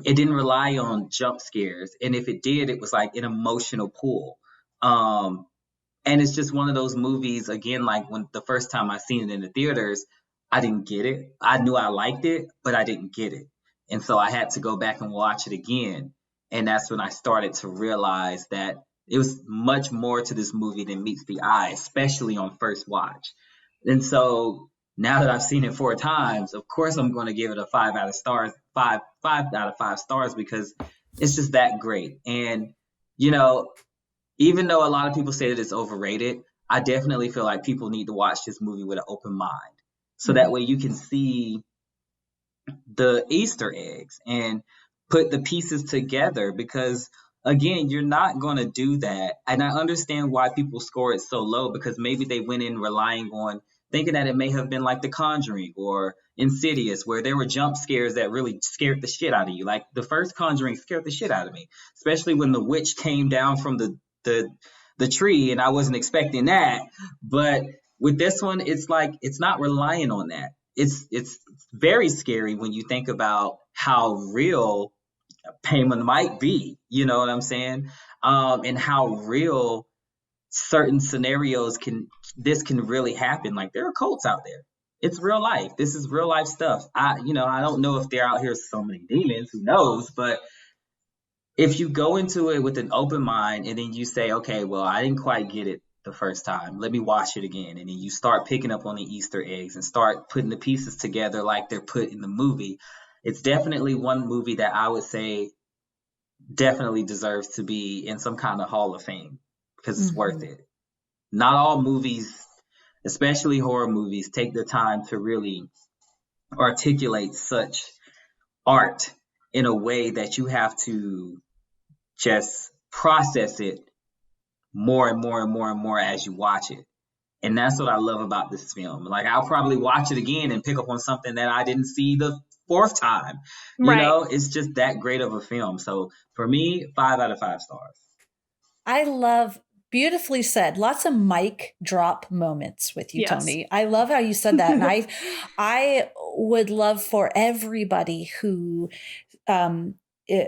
it didn't rely on jump scares. And if it did, it was like an emotional pull. And it's just one of those movies, again, like when the first time I seen it in the theaters, I didn't get it. I knew I liked it, but I didn't get it. And so I had to go back and watch it again. And that's when I started to realize that it was much more to this movie than meets the eye, especially on first watch. And so now that I've seen it 4 times, of course I'm going to give it a 5 out of 5 stars, because it's just that great. And, even though a lot of people say that it's overrated, I definitely feel like people need to watch this movie with an open mind. So that way you can see the Easter eggs and put the pieces together, because again, you're not going to do that. And I understand why people score it so low, because maybe they went in relying on thinking that it may have been like The Conjuring or Insidious, where there were jump scares that really scared the shit out of you. Like the first Conjuring scared the shit out of me, especially when the witch came down from the tree, and I wasn't expecting that. But with this one, it's like, it's not relying on that. It's very scary when you think about how real payment might be, you know what I'm saying? And how real certain scenarios can really happen. Like, there are cults out there. It's real life. This is real life stuff. I don't know if they're out here summoning demons, who knows? But if you go into it with an open mind and then you say, okay, well, I didn't quite get it the first time, let me watch it again. And then you start picking up on the Easter eggs and start putting the pieces together like they're put in the movie. It's definitely one movie that I would say definitely deserves to be in some kind of Hall of Fame, because it's worth it. Not all movies especially horror movies, take the time to really articulate such art in a way that you have to just process it more and more and more and more as you watch it. And that's what I love about this film. Like, I'll probably watch it again and pick up on something that I didn't see the fourth time. You know, it's just that great of a film. So for me, 5 out of 5 stars. I love, beautifully said, lots of mic drop moments with you, Tony. I love how you said that. And I would love for everybody who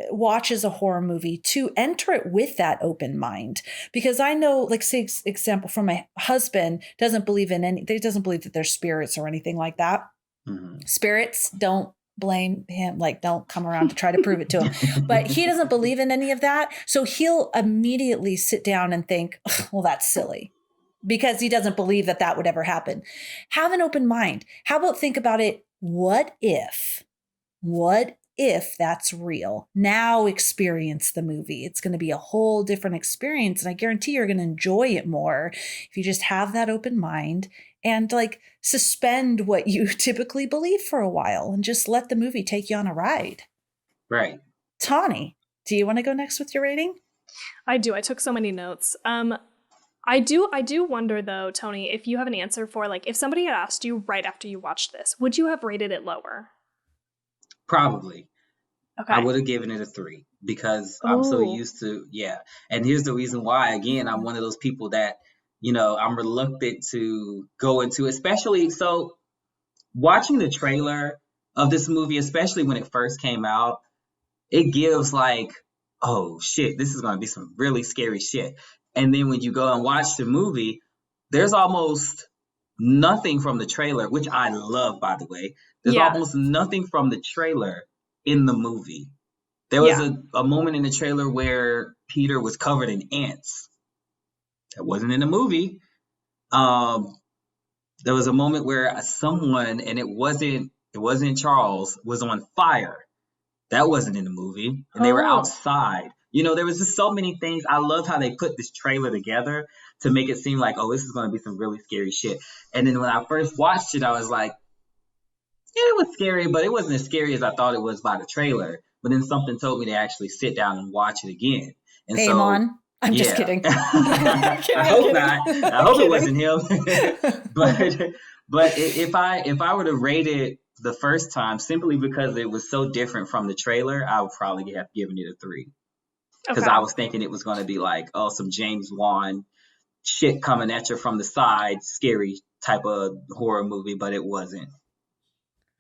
watches a horror movie to enter it with that open mind, because I know, like, say example from my husband, doesn't believe that there's spirits or anything like that. Spirits, don't blame him, like, don't come around to try to prove it to him, but he doesn't believe in any of that, so he'll immediately sit down and think, well, that's silly, because he doesn't believe that would ever happen. Have an open mind. How about think about it, what if that's real? Now experience the movie. It's going to be a whole different experience. And I guarantee you're going to enjoy it more if you just have that open mind and, like, suspend what you typically believe for a while and just let the movie take you on a ride. Right. Tawny, do you want to go next with your rating? I do. I took so many notes. I do wonder, though, Tony, if you have an answer for, like, if somebody had asked you right after you watched this, would you have rated it lower? Probably. Okay. I would have given it a 3 because I'm so used to, And here's the reason why. Again, I'm one of those people that, you know, I'm reluctant to go into, especially, so watching the trailer of this movie, especially when it first came out, it gives like, oh shit, this is going to be some really scary shit. And then when you go and watch the movie, there's almost nothing from the trailer, which I love, by the way. There's almost nothing from the trailer in the movie. There was a moment in the trailer where Peter was covered in ants. That wasn't in the movie. There was a moment where someone, and it wasn't Charles, was on fire. That wasn't in the movie. And they were outside. You know, there was just so many things. I love how they put this trailer together to make it seem like, oh, this is going to be some really scary shit. And then when I first watched it, I was like, yeah, it was scary, but it wasn't as scary as I thought it was by the trailer. But then something told me to actually sit down and watch it again. And I'm just kidding. I hope not. I hope it wasn't him. but if I were to rate it the first time, simply because it was so different from the trailer, I would probably have given it a 3. Because I was thinking it was going to be like, oh, some James Wan shit coming at you from the side, scary type of horror movie, but it wasn't.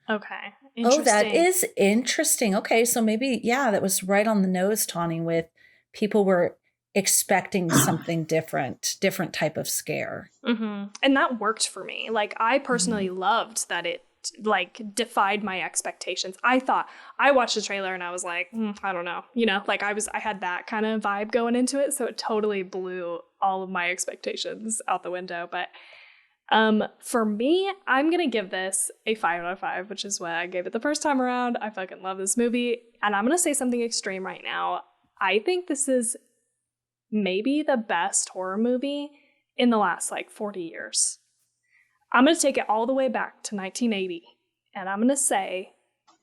Okay. Oh, that is interesting. Okay, so maybe, that was right on the nose, Tawny, with people were expecting something different type of scare. Mm-hmm. And that worked for me. Like, I personally loved that it, like, defied my expectations. I watched the trailer and I was like, I don't know. You know, like, I had that kind of vibe going into it. So it totally blew all of my expectations out the window. But for me, I'm going to give this a 5 out of 5, which is what I gave it the first time around. I fucking love this movie. And I'm going to say something extreme right now. I think this is maybe the best horror movie in the last, like, 40 years. I'm going to take it all the way back to 1980. And I'm going to say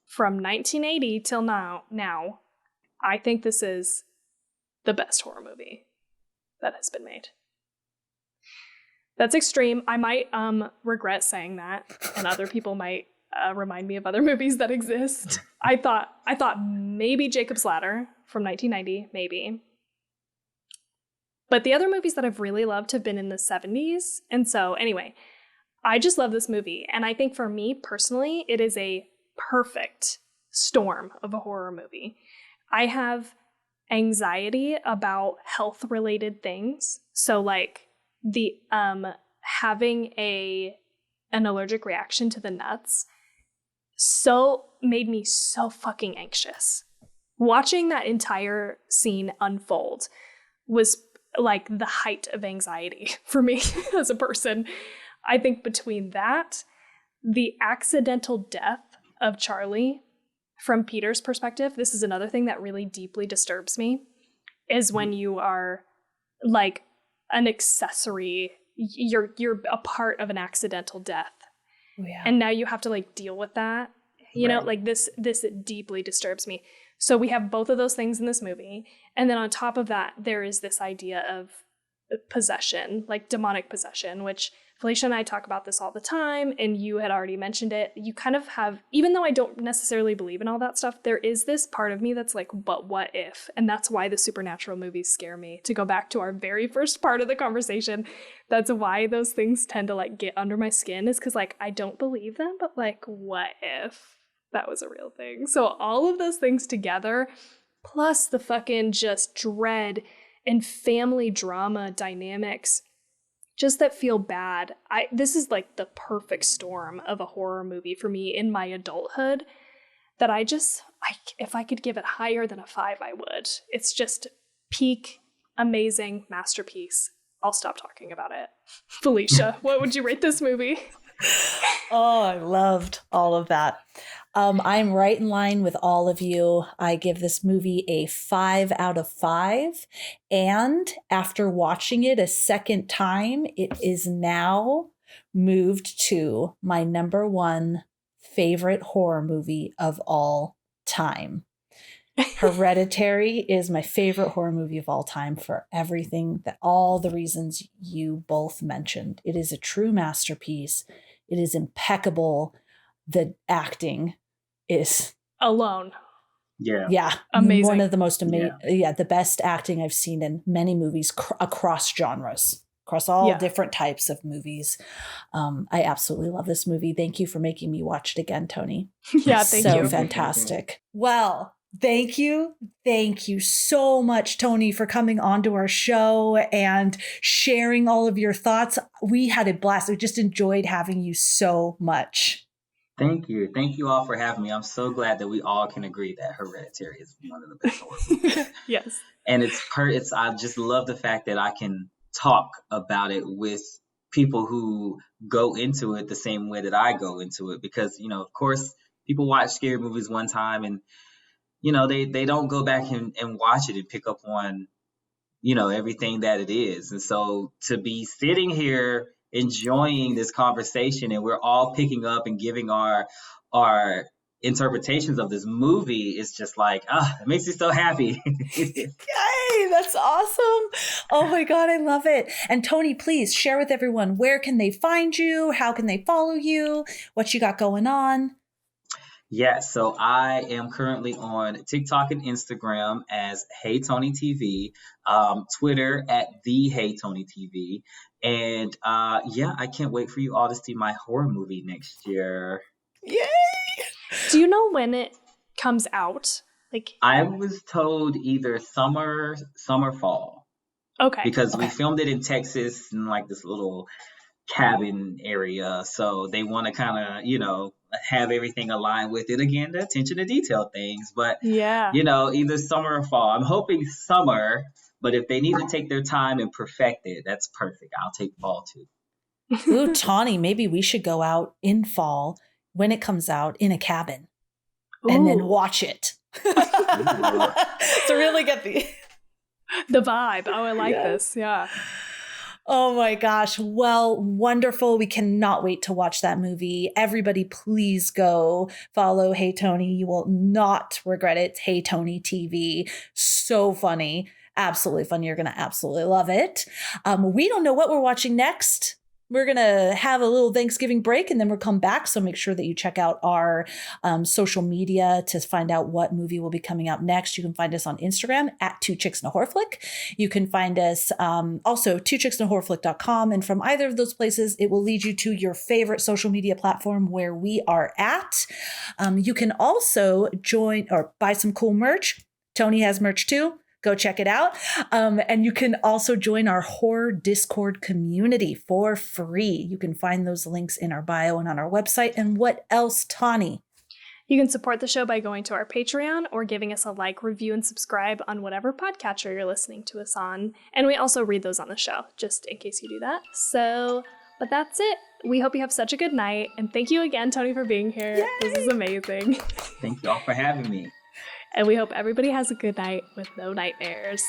from 1980 till now, I think this is the best horror movie that has been made. That's extreme. I might regret saying that, and other people might remind me of other movies that exist. I thought maybe Jacob's Ladder from 1990, maybe. But the other movies that I've really loved have been in the 70s. And so anyway, I just love this movie. And I think for me personally, it is a perfect storm of a horror movie. I have anxiety about health-related things. So, like, the having an allergic reaction to the nuts made me so fucking anxious. Watching that entire scene unfold was like the height of anxiety for me as a person. I think between that, the accidental death of Charlie from Peter's perspective, this is another thing that really deeply disturbs me, is when you are like an accessory, you're a part of an accidental death. Yeah. And now you have to like deal with that. You know, like this deeply disturbs me. So we have both of those things in this movie. And then on top of that, there is this idea of possession, like demonic possession, which Felicia and I talk about this all the time, and you had already mentioned it. You kind of have, even though I don't necessarily believe in all that stuff, there is this part of me that's like, but what if? And that's why the supernatural movies scare me. To go back to our very first part of the conversation, that's why those things tend to like get under my skin, is because like I don't believe them, but like, what if that was a real thing? So all of those things together, plus the fucking just dread and family drama dynamics, just that feel bad. This is like the perfect storm of a horror movie for me in my adulthood, that if I could give it higher than a 5, I would. It's just peak, amazing masterpiece. I'll stop talking about it. Felicia, what would you rate this movie? Oh, I loved all of that. I'm right in line with all of you. I give this movie a 5 out of 5. And after watching it a second time, it is now moved to my number 1 favorite horror movie of all time. Hereditary is my favorite horror movie of all time for all the reasons you both mentioned. It is a true masterpiece. It is impeccable. The acting is alone. Yeah. Amazing. One of the most amazing. Yeah. The best acting I've seen in many movies across genres, across all different types of movies. I absolutely love this movie. Thank you for making me watch it again, Tony. Yeah, thank you. So fantastic. Well, thank you. Thank you so much, Tony, for coming onto our show and sharing all of your thoughts. We had a blast. We just enjoyed having you so much. Thank you. Thank you all for having me. I'm so glad that we all can agree that Hereditary is one of the best horror movies. Yes. And I just love the fact that I can talk about it with people who go into it the same way that I go into it. Because, of course, people watch scary movies one time and, they don't go back and watch it and pick up on, everything that it is. And so to be sitting here enjoying this conversation and we're all picking up and giving our interpretations of this movie is just like, it makes me so happy. Yay, that's awesome. Oh my God, I love it. And Tony, please share with everyone, where can they find you? How can they follow you? What you got going on? Yes, so I am currently on TikTok and Instagram as Hey Tony TV, Twitter at the Hey Tony TV, and I can't wait for you all to see my horror movie next year. Yay! Do you know when it comes out? I was told either summer, fall. Okay. Because we filmed it in Texas in like this little cabin area, so they want to kind of have everything aligned with it. Again, the attention to detail things, but either summer or fall. I'm hoping summer, but if they need to take their time and perfect it, that's perfect. I'll take fall too. Ooh, Tawny, maybe we should go out in fall when it comes out in a cabin and then watch it. To really get the vibe. Oh, I like this. Yeah. Oh my gosh. Well, wonderful. We cannot wait to watch that movie. Everybody, please go follow Hey Tony. You will not regret it. It's Hey Tony TV. So funny. Absolutely funny. You're going to absolutely love it. We don't know what we're watching next. We're going to have a little Thanksgiving break and then we'll come back. So make sure that you check out our social media to find out what movie will be coming out next. You can find us on Instagram at 2 Chicks and a Horror Flick. You can find us also 2chicksandahorrorflick.com. And from either of those places, it will lead you to your favorite social media platform where we are at. You can also join or buy some cool merch. Tony has merch too. Go check it out. And you can also join our horror Discord community for free. You can find those links in our bio and on our website. And what else, Tawny? You can support the show by going to our Patreon or giving us a like, review, and subscribe on whatever podcatcher you're listening to us on. And we also read those on the show, just in case you do that. But that's it. We hope you have such a good night. And thank you again, Tony, for being here. Yay! This is amazing. Thank you all for having me. And we hope everybody has a good night with no nightmares.